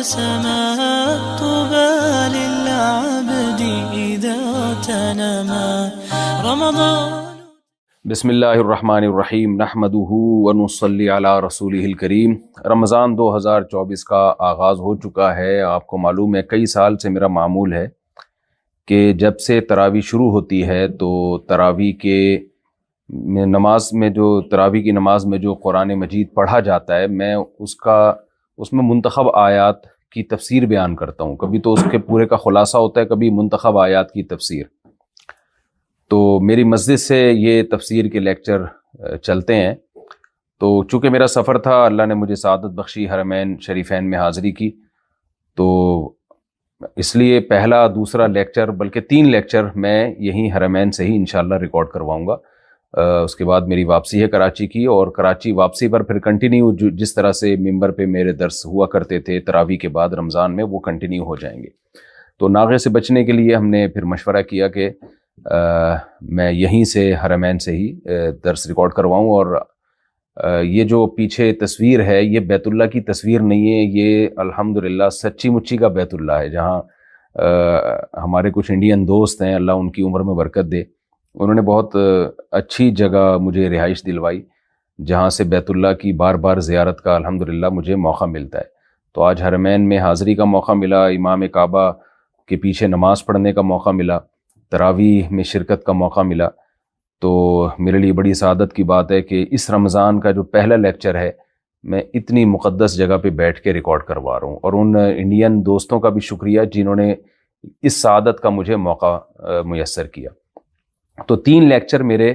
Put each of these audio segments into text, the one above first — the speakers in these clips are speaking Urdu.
سماء طوبى للعبد إذا تنما رمضان. بسم اللہ الرحمن الرحیم نحمدہ ونصلی علی رسولہ الکریم. رمضان 2024 کا آغاز ہو چکا ہے. آپ کو معلوم ہے کئی سال سے میرا معمول ہے کہ جب سے تراویح شروع ہوتی ہے تو تراویح کی نماز میں جو قرآن مجید پڑھا جاتا ہے میں اس میں منتخب آیات کی تفسیر بیان کرتا ہوں. کبھی تو اس کے پورے کا خلاصہ ہوتا ہے، کبھی منتخب آیات کی تفسیر. تو میری مسجد سے یہ تفسیر کے لیکچر چلتے ہیں. تو چونکہ میرا سفر تھا، اللہ نے مجھے سعادت بخشی، حرمین شریفین میں حاضری کی، تو اس لیے پہلا دوسرا لیکچر بلکہ 3 لیکچر میں یہیں حرمین سے ہی انشاءاللہ ریکارڈ کرواؤں گا. اس کے بعد میری واپسی ہے کراچی کی، اور کراچی واپسی پر پھر کنٹینیو جس طرح سے ممبر پہ میرے درس ہوا کرتے تھے تراویح کے بعد رمضان میں، وہ کنٹینیو ہو جائیں گے. تو ناغے سے بچنے کے لیے ہم نے پھر مشورہ کیا کہ میں یہیں سے حرمین سے ہی درس ریکارڈ کرواؤں. اور یہ جو پیچھے تصویر ہے یہ بیت اللہ کی تصویر نہیں ہے، یہ الحمدللہ سچی مچی کا بیت اللہ ہے، جہاں ہمارے کچھ انڈین دوست ہیں، اللہ ان کی عمر میں برکت دے. انہوں نے بہت اچھی جگہ مجھے رہائش دلوائی جہاں سے بیت اللہ کی بار بار زیارت کا الحمدللہ مجھے موقع ملتا ہے. تو آج حرمین میں حاضری کا موقع ملا، امام کعبہ کے پیچھے نماز پڑھنے کا موقع ملا، تراویح میں شرکت کا موقع ملا. تو میرے لیے بڑی سعادت کی بات ہے کہ اس رمضان کا جو پہلا لیکچر ہے میں اتنی مقدس جگہ پہ بیٹھ کے ریکارڈ کروا رہا ہوں. اور ان انڈین دوستوں کا بھی شکریہ جنہوں نے اس سعادت کا مجھے موقع میسر کیا. تو 3 لیکچر میرے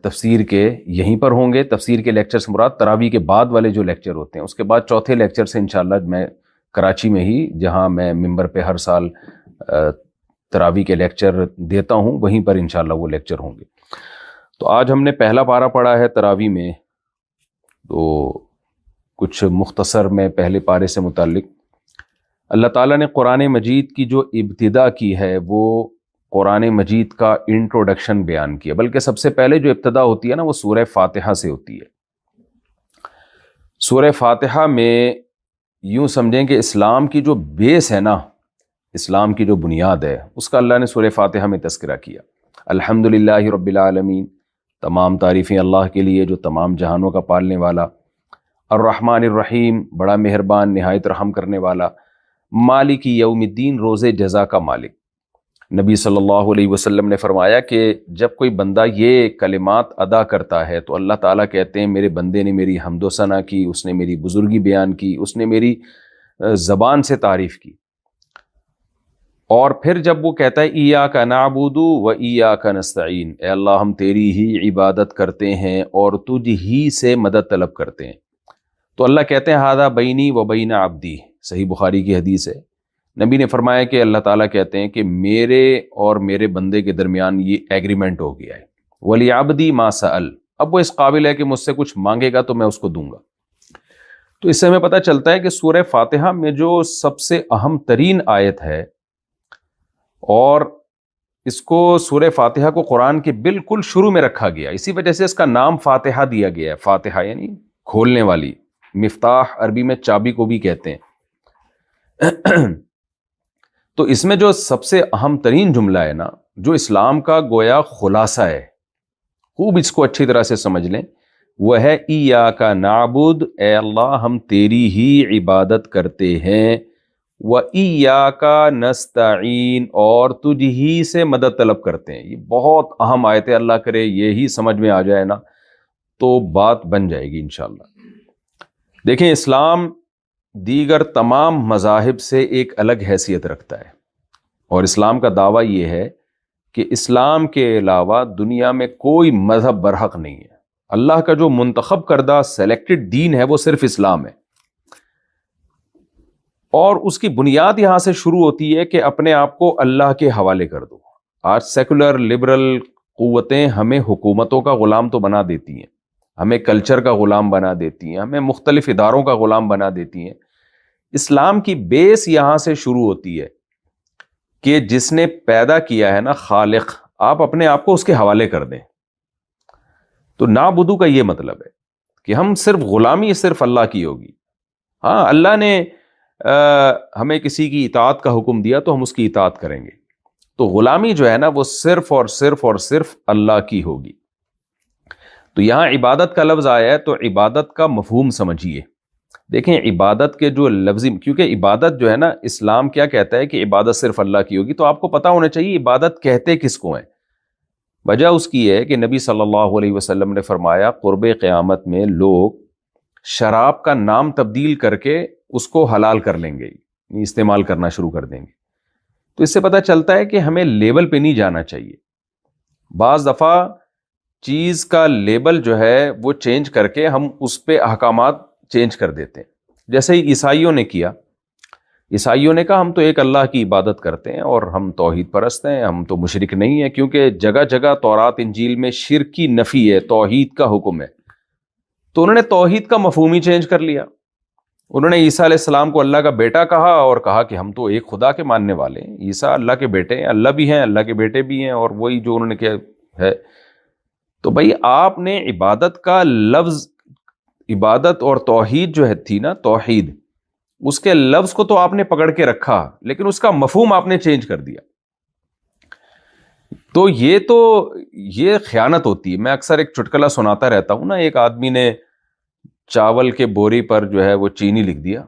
تفسیر کے یہیں پر ہوں گے. تفسیر کے لیکچر سے مراد تراویح کے بعد والے جو لیکچر ہوتے ہیں. اس کے بعد چوتھے لیکچر سے انشاءاللہ میں کراچی میں ہی، جہاں میں ممبر پہ ہر سال تراویح کے لیکچر دیتا ہوں، وہیں پر انشاءاللہ وہ لیکچر ہوں گے. تو آج ہم نے پہلا پارہ پڑھا ہے تراویح میں. تو کچھ مختصر میں پہلے پارے سے متعلق، اللہ تعالیٰ نے قرآن مجید کی جو ابتدا کی ہے وہ قرآن مجید کا انٹروڈکشن بیان کیا. بلکہ سب سے پہلے جو ابتدا ہوتی ہے نا وہ سورہ فاتحہ سے ہوتی ہے. سورہ فاتحہ میں یوں سمجھیں کہ اسلام کی جو بیس ہے نا، اسلام کی جو بنیاد ہے، اس کا اللہ نے سورہ فاتحہ میں تذکرہ کیا. الحمدللہ رب العالمین، تمام تعریفیں اللہ کے لیے جو تمام جہانوں کا پالنے والا. الرحمن الرحیم، بڑا مہربان نہایت رحم کرنے والا. مالک یوم الدین، روز جزا کا مالک. نبی صلی اللہ علیہ وسلم نے فرمایا کہ جب کوئی بندہ یہ کلمات ادا کرتا ہے تو اللہ تعالیٰ کہتے ہیں میرے بندے نے میری حمد و ثنا کی، اس نے میری بزرگی بیان کی، اس نے میری زبان سے تعریف کی. اور پھر جب وہ کہتا ہے ایاک نعبد و ایاک نستعین، اے اللہ ہم تیری ہی عبادت کرتے ہیں اور تجھ ہی سے مدد طلب کرتے ہیں، تو اللہ کہتے ہیں ھذا بینی و بین عبدی. صحیح بخاری کی حدیث ہے. نبی نے فرمایا کہ اللہ تعالیٰ کہتے ہیں کہ میرے اور میرے بندے کے درمیان یہ ایگریمنٹ ہو گیا ہے. وَلِعَبْدِي مَا سَأَلَ، اب وہ اس قابل ہے کہ مجھ سے کچھ مانگے گا تو میں اس کو دوں گا. تو اس سے ہمیں پتہ چلتا ہے کہ سورہ فاتحہ میں جو سب سے اہم ترین آیت ہے، اور اس کو سورہ فاتحہ کو قرآن کے بالکل شروع میں رکھا گیا، اسی وجہ سے اس کا نام فاتحہ دیا گیا ہے. فاتحہ یعنی کھولنے والی. مفتاح عربی میں چابی کو بھی کہتے ہیں. تو اس میں جو سب سے اہم ترین جملہ ہے نا، جو اسلام کا گویا خلاصہ ہے، خوب اس کو اچھی طرح سے سمجھ لیں، وہ ہے ایاک نعبد، اے اللہ ہم تیری ہی عبادت کرتے ہیں، وَإِيَّاكَ نَسْتَعِينُ، اور تجھ ہی سے مدد طلب کرتے ہیں. یہ بہت اہم آیت ہے. اللہ کرے یہی سمجھ میں آ جائے نا تو بات بن جائے گی انشاءاللہ. دیکھیں، اسلام دیگر تمام مذاہب سے ایک الگ حیثیت رکھتا ہے، اور اسلام کا دعویٰ یہ ہے کہ اسلام کے علاوہ دنیا میں کوئی مذہب برحق نہیں ہے. اللہ کا جو منتخب کردہ سلیکٹڈ دین ہے وہ صرف اسلام ہے. اور اس کی بنیاد یہاں سے شروع ہوتی ہے کہ اپنے آپ کو اللہ کے حوالے کر دو. آج سیکولر لبرل قوتیں ہمیں حکومتوں کا غلام تو بنا دیتی ہیں، ہمیں کلچر کا غلام بنا دیتی ہیں، ہمیں مختلف اداروں کا غلام بنا دیتی ہیں. اسلام کی بیس یہاں سے شروع ہوتی ہے کہ جس نے پیدا کیا ہے نا، خالق، آپ اپنے آپ کو اس کے حوالے کر دیں. تو نعبدو کا یہ مطلب ہے کہ ہم صرف غلامی صرف اللہ کی ہوگی. ہاں، اللہ نے ہمیں کسی کی اطاعت کا حکم دیا تو ہم اس کی اطاعت کریں گے. تو غلامی جو ہے نا وہ صرف اور صرف اور صرف اللہ کی ہوگی. تو یہاں عبادت کا لفظ آیا ہے تو عبادت کا مفہوم سمجھیے. دیکھیں عبادت کے جو لفظی، کیونکہ عبادت جو ہے نا اسلام کیا کہتا ہے کہ عبادت صرف اللہ کی ہوگی، تو آپ کو پتا ہونا چاہیے عبادت کہتے کس کو ہیں. وجہ اس کی ہے کہ نبی صلی اللہ علیہ وسلم نے فرمایا قرب قیامت میں لوگ شراب کا نام تبدیل کر کے اس کو حلال کر لیں گے، استعمال کرنا شروع کر دیں گے. تو اس سے پتہ چلتا ہے کہ ہمیں لیبل پہ نہیں جانا چاہیے. بعض دفعہ چیز کا لیبل جو ہے وہ چینج کر کے ہم اس پہ احکامات چینج کر دیتے ہیں. جیسے ہی عیسائیوں نے کیا، عیسائیوں نے کہا ہم تو ایک اللہ کی عبادت کرتے ہیں اور ہم توحید پرست ہیں، ہم تو مشرک نہیں ہیں، کیونکہ جگہ جگہ تورات انجیل میں شرک کی نفی ہے، توحید کا حکم ہے. تو انہوں نے توحید کا مفہوم ہی چینج کر لیا. انہوں نے عیسیٰ علیہ السلام کو اللہ کا بیٹا کہا اور کہا کہ ہم تو ایک خدا کے ماننے والے ہیں، عیسیٰ اللہ کے بیٹے ہیں، اللہ بھی ہیں، اللہ کے بیٹے بھی ہیں، اور وہی جو انہوں نے کیا ہے. تو بھائی آپ نے عبادت کا لفظ، عبادت اور توحید جو ہے تھی نا، توحید، اس کے لفظ کو تو آپ نے پکڑ کے رکھا لیکن اس کا مفہوم آپ نے چینج کر دیا. تو یہ خیانت ہوتی ہے. میں اکثر ایک چٹکلا سناتا رہتا ہوں نا، ایک آدمی نے چاول کے بوری پر جو ہے وہ چینی لکھ دیا،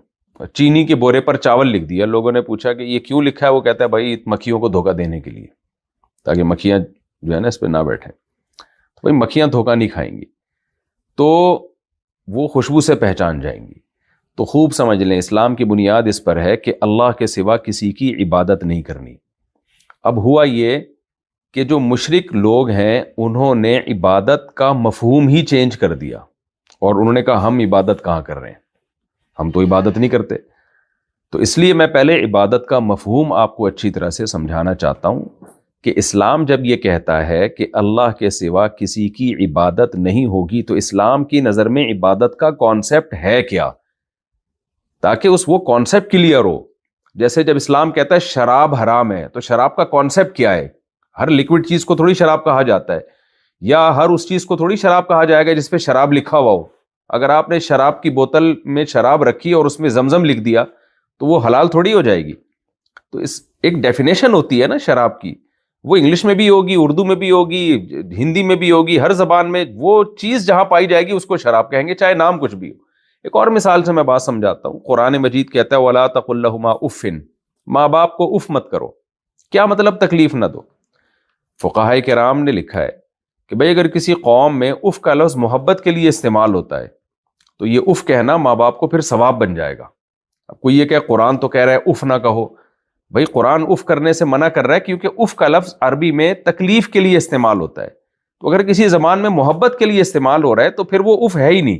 چینی کے بورے پر چاول لکھ دیا. لوگوں نے پوچھا کہ یہ کیوں لکھا ہے؟ وہ کہتا ہے بھائی مکھیوں کو دھوکہ دینے کے لیے، تاکہ مکھیاں جو ہے نا اس پہ نہ بیٹھیں. تو بھائی مکھیاں دھوکہ نہیں کھائیں گی تو وہ خوشبو سے پہچان جائیں گی. تو خوب سمجھ لیں اسلام کی بنیاد اس پر ہے کہ اللہ کے سوا کسی کی عبادت نہیں کرنی. اب ہوا یہ کہ جو مشرک لوگ ہیں انہوں نے عبادت کا مفہوم ہی چینج کر دیا اور انہوں نے کہا ہم عبادت کہاں کر رہے ہیں، ہم تو عبادت نہیں کرتے. تو اس لیے میں پہلے عبادت کا مفہوم آپ کو اچھی طرح سے سمجھانا چاہتا ہوں کہ اسلام جب یہ کہتا ہے کہ اللہ کے سوا کسی کی عبادت نہیں ہوگی تو اسلام کی نظر میں عبادت کا کانسیپٹ ہے کیا، تاکہ وہ کانسیپٹ کلیئر ہو. جیسے جب اسلام کہتا ہے شراب حرام ہے تو شراب کا کانسیپٹ کیا ہے؟ ہر لیکوڈ چیز کو تھوڑی شراب کہا جاتا ہے، یا ہر اس چیز کو تھوڑی شراب کہا جائے گا جس پہ شراب لکھا ہوا ہو. اگر آپ نے شراب کی بوتل میں شراب رکھی اور اس میں زمزم لکھ دیا تو وہ حلال تھوڑی ہو جائے گی. تو اس ایک ڈیفینیشن ہوتی ہے نا شراب کی، وہ انگلش میں بھی ہوگی، اردو میں بھی ہوگی، ہندی میں بھی ہوگی، ہر زبان میں وہ چیز جہاں پائی جائے گی اس کو شراب کہیں گے، چاہے نام کچھ بھی ہو. ایک اور مثال سے میں بات سمجھاتا ہوں. قرآن مجید کہتا ہے وَلَا تَقُل لَهُمَا اُفٍّ، ماں باپ کو اف مت کرو. کیا مطلب تکلیف نہ دو؟ فقہائے کرام نے لکھا ہے کہ بھئی اگر کسی قوم میں اف کا لفظ محبت کے لیے استعمال ہوتا ہے تو یہ اف کہنا ماں باپ کو پھر ثواب بن جائے گا. اب کوئی یہ کہ قرآن تو کہہ رہا ہے اف نہ کہو. بھئی قرآن اف کرنے سے منع کر رہا ہے کیونکہ اف کا لفظ عربی میں تکلیف کے لیے استعمال ہوتا ہے. تو اگر کسی زبان میں محبت کے لیے استعمال ہو رہا ہے تو پھر وہ اف ہے ہی نہیں.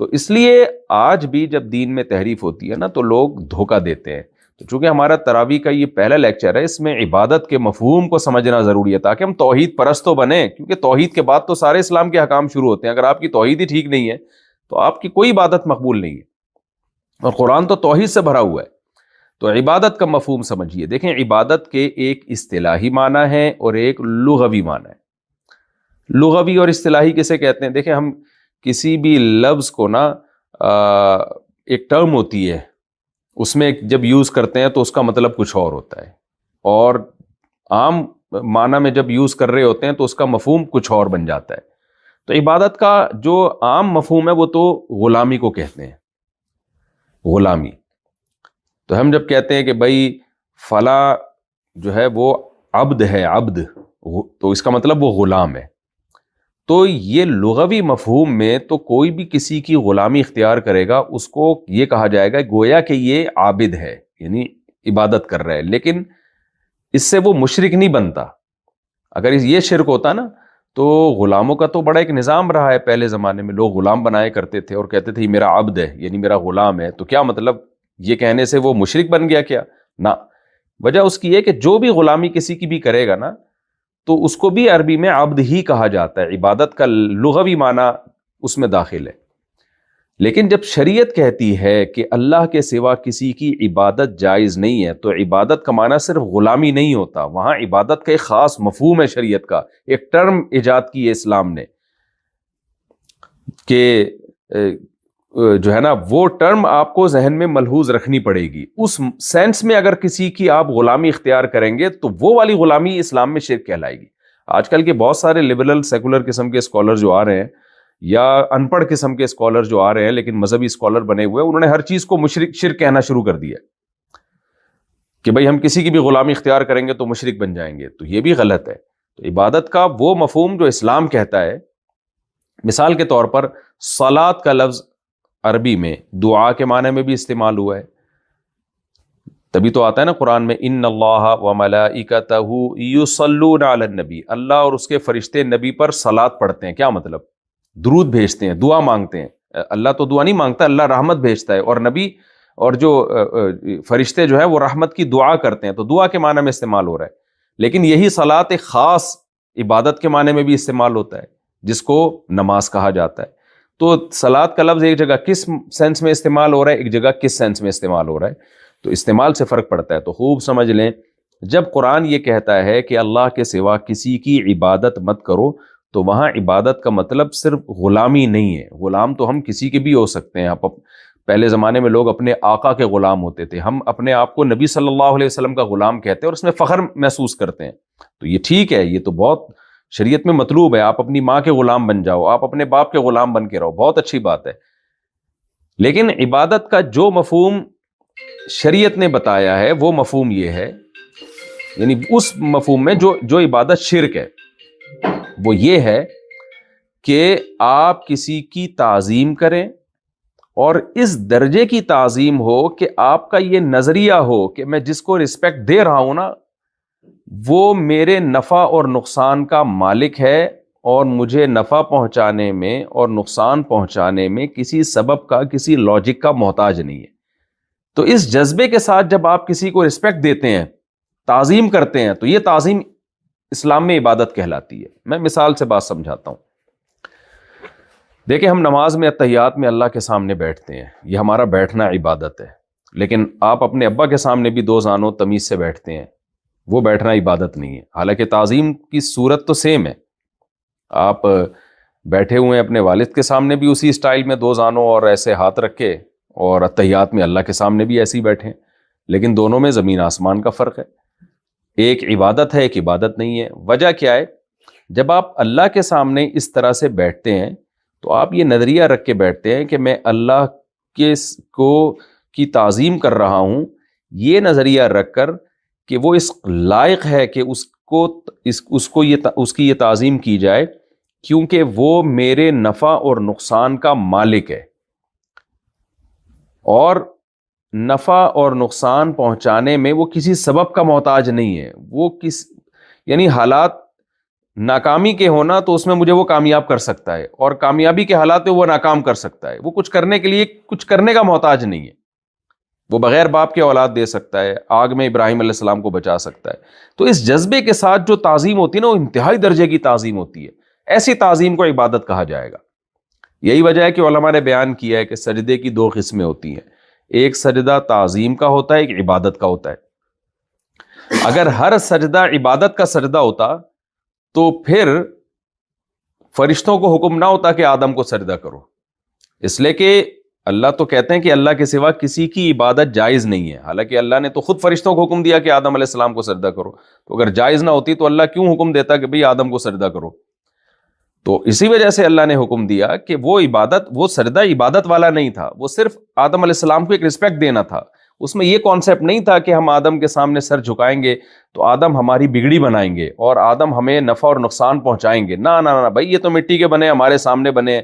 تو اس لیے آج بھی جب دین میں تحریف ہوتی ہے نا تو لوگ دھوکہ دیتے ہیں. تو چونکہ ہمارا تراویح کا یہ پہلا لیکچر ہے، اس میں عبادت کے مفہوم کو سمجھنا ضروری ہے تاکہ ہم توحید پرستوں بنیں، کیونکہ توحید کے بعد تو سارے اسلام کے احکام شروع ہوتے ہیں. اگر آپ کی توحید ہی ٹھیک نہیں ہے تو آپ کی کوئی عبادت مقبول نہیں ہے، اور قرآن تو توحید سے بھرا ہوا ہے. تو عبادت کا مفہوم سمجھیے. دیکھیں عبادت کے ایک اصطلاحی معنی ہے اور ایک لغوی معنی ہے. لغوی اور اصطلاحی کسے کہتے ہیں؟ دیکھیں ہم کسی بھی لفظ کو نا ایک ٹرم ہوتی ہے، اس میں جب یوز کرتے ہیں تو اس کا مطلب کچھ اور ہوتا ہے، اور عام معنی میں جب یوز کر رہے ہوتے ہیں تو اس کا مفہوم کچھ اور بن جاتا ہے. تو عبادت کا جو عام مفہوم ہے وہ تو غلامی کو کہتے ہیں، غلامی. تو ہم جب کہتے ہیں کہ بھائی فلاں جو ہے وہ عبد ہے، عبد، تو اس کا مطلب وہ غلام ہے. تو یہ لغوی مفہوم میں تو کوئی بھی کسی کی غلامی اختیار کرے گا اس کو یہ کہا جائے گا گویا کہ یہ عابد ہے، یعنی عبادت کر رہا ہے، لیکن اس سے وہ مشرک نہیں بنتا. اگر یہ شرک ہوتا نا تو غلاموں کا تو بڑا ایک نظام رہا ہے. پہلے زمانے میں لوگ غلام بنایا کرتے تھے اور کہتے تھے یہ میرا عبد ہے، یعنی میرا غلام ہے. تو کیا مطلب یہ کہنے سے وہ مشرک بن گیا کیا؟ نہ. وجہ اس کی ہے کہ جو بھی غلامی کسی کی بھی کرے گا نا تو اس کو بھی عربی میں عبد ہی کہا جاتا ہے. عبادت کا لغوی معنی اس میں داخل ہے. لیکن جب شریعت کہتی ہے کہ اللہ کے سوا کسی کی عبادت جائز نہیں ہے تو عبادت کا معنی صرف غلامی نہیں ہوتا، وہاں عبادت کا ایک خاص مفہوم ہے. شریعت کا ایک ٹرم ایجاد کی ہے اسلام نے کہ جو ہے نا وہ ٹرم آپ کو ذہن میں ملحوظ رکھنی پڑے گی. اس سینس میں اگر کسی کی آپ غلامی اختیار کریں گے تو وہ والی غلامی اسلام میں شرک کہلائے گی. آج کل کے بہت سارے لبرل سیکولر قسم کے اسکالر جو آ رہے ہیں یا ان پڑھ قسم کے اسکالر جو آ رہے ہیں لیکن مذہبی اسکالر بنے ہوئے، انہوں نے ہر چیز کو شرک کہنا شروع کر دیا کہ بھئی ہم کسی کی بھی غلامی اختیار کریں گے تو مشرک بن جائیں گے. تو یہ بھی غلط ہے. تو عبادت کا وہ مفہوم جو اسلام کہتا ہے، مثال کے طور پر صلاۃ کا لفظ عربی میں دعا کے معنی میں بھی استعمال ہوا ہے. تبھی تو آتا ہے نا قرآن میں ان اللہ وملائکتہ یصلون علی النبی، اللہ اور اس کے فرشتے نبی پر صلاۃ پڑھتے ہیں. کیا مطلب؟ درود بھیجتے ہیں، دعا مانگتے ہیں. اللہ تو دعا نہیں مانگتا، اللہ رحمت بھیجتا ہے، اور نبی اور جو فرشتے جو ہے وہ رحمت کی دعا کرتے ہیں. تو دعا کے معنی میں استعمال ہو رہا ہے. لیکن یہی صلاۃ ایک خاص عبادت کے معنی میں بھی استعمال ہوتا ہے جس کو نماز کہا جاتا ہے. تو صلاۃ کا لفظ ایک جگہ کس سینس میں استعمال ہو رہا ہے، ایک جگہ کس سینس میں استعمال ہو رہا ہے. تو استعمال سے فرق پڑتا ہے. تو خوب سمجھ لیں، جب قرآن یہ کہتا ہے کہ اللہ کے سوا کسی کی عبادت مت کرو، تو وہاں عبادت کا مطلب صرف غلامی نہیں ہے. غلام تو ہم کسی کے بھی ہو سکتے ہیں. پہلے زمانے میں لوگ اپنے آقا کے غلام ہوتے تھے. ہم اپنے آپ کو نبی صلی اللہ علیہ وسلم کا غلام کہتے ہیں اور اس میں فخر محسوس کرتے ہیں. تو یہ ٹھیک ہے، یہ تو بہت شریعت میں مطلوب ہے. آپ اپنی ماں کے غلام بن جاؤ، آپ اپنے باپ کے غلام بن کے رہو، بہت اچھی بات ہے. لیکن عبادت کا جو مفہوم شریعت نے بتایا ہے وہ مفہوم یہ ہے، یعنی اس مفہوم میں جو عبادت شرک ہے وہ یہ ہے کہ آپ کسی کی تعظیم کریں اور اس درجے کی تعظیم ہو کہ آپ کا یہ نظریہ ہو کہ میں جس کو رسپیکٹ دے رہا ہوں نا وہ میرے نفع اور نقصان کا مالک ہے اور مجھے نفع پہنچانے میں اور نقصان پہنچانے میں کسی سبب کا، کسی لاجک کا محتاج نہیں ہے. تو اس جذبے کے ساتھ جب آپ کسی کو رسپیکٹ دیتے ہیں، تعظیم کرتے ہیں، تو یہ تعظیم اسلام میں عبادت کہلاتی ہے. میں مثال سے بات سمجھاتا ہوں. دیکھیں، ہم نماز میں اتحیات میں اللہ کے سامنے بیٹھتے ہیں، یہ ہمارا بیٹھنا عبادت ہے. لیکن آپ اپنے ابا کے سامنے بھی دو زانوں تمیز سے بیٹھتے ہیں، وہ بیٹھنا عبادت نہیں ہے. حالانکہ تعظیم کی صورت تو سیم ہے. آپ بیٹھے ہوئے ہیں اپنے والد کے سامنے بھی اسی اسٹائل میں دو زانوں اور ایسے ہاتھ رکھے، اور اتحیات میں اللہ کے سامنے بھی ایسے ہی بیٹھے ہیں. لیکن دونوں میں زمین آسمان کا فرق ہے. ایک عبادت ہے، ایک عبادت نہیں ہے. وجہ کیا ہے؟ جب آپ اللہ کے سامنے اس طرح سے بیٹھتے ہیں تو آپ یہ نظریہ رکھ کے بیٹھتے ہیں کہ میں اللہ کی تعظیم کر رہا ہوں، یہ نظریہ رکھ کر کہ وہ اس لائق ہے کہ اس کی یہ تعظیم کی جائے کیونکہ وہ میرے نفع اور نقصان کا مالک ہے، اور نفع اور نقصان پہنچانے میں وہ کسی سبب کا محتاج نہیں ہے. وہ یعنی حالات ناکامی کے ہونا تو اس میں مجھے وہ کامیاب کر سکتا ہے، اور کامیابی کے حالات میں وہ ناکام کر سکتا ہے. وہ کچھ کرنے کے لیے کچھ کرنے کا محتاج نہیں ہے. وہ بغیر باپ کے اولاد دے سکتا ہے، آگ میں ابراہیم علیہ السلام کو بچا سکتا ہے. تو اس جذبے کے ساتھ جو تعظیم ہوتی ہے نا، وہ انتہائی درجے کی تعظیم ہوتی ہے. ایسی تعظیم کو عبادت کہا جائے گا. یہی وجہ ہے کہ علماء نے بیان کیا ہے کہ سجدے کی دو قسمیں ہوتی ہیں. ایک سجدہ تعظیم کا ہوتا ہے، ایک عبادت کا ہوتا ہے. اگر ہر سجدہ عبادت کا سجدہ ہوتا تو پھر فرشتوں کو حکم نہ ہوتا کہ آدم کو سجدہ کرو. اس لیے کہ اللہ تو کہتے ہیں کہ اللہ کے سوا کسی کی عبادت جائز نہیں ہے. حالانکہ اللہ نے تو خود فرشتوں کو حکم دیا کہ آدم علیہ السلام کو سجدہ کرو. تو اگر جائز نہ ہوتی تو اللہ کیوں حکم دیتا کہ بھئی آدم کو سجدہ کرو؟ تو اسی وجہ سے اللہ نے حکم دیا کہ وہ سجدہ عبادت والا نہیں تھا، وہ صرف آدم علیہ السلام کو ایک رسپیکٹ دینا تھا. اس میں یہ کانسیپٹ نہیں تھا کہ ہم آدم کے سامنے سر جھکائیں گے تو آدم ہماری بگڑی بنائیں گے اور آدم ہمیں نفع اور نقصان پہنچائیں گے. نہ بھائی، یہ تو مٹی کے بنے، ہمارے سامنے بنے،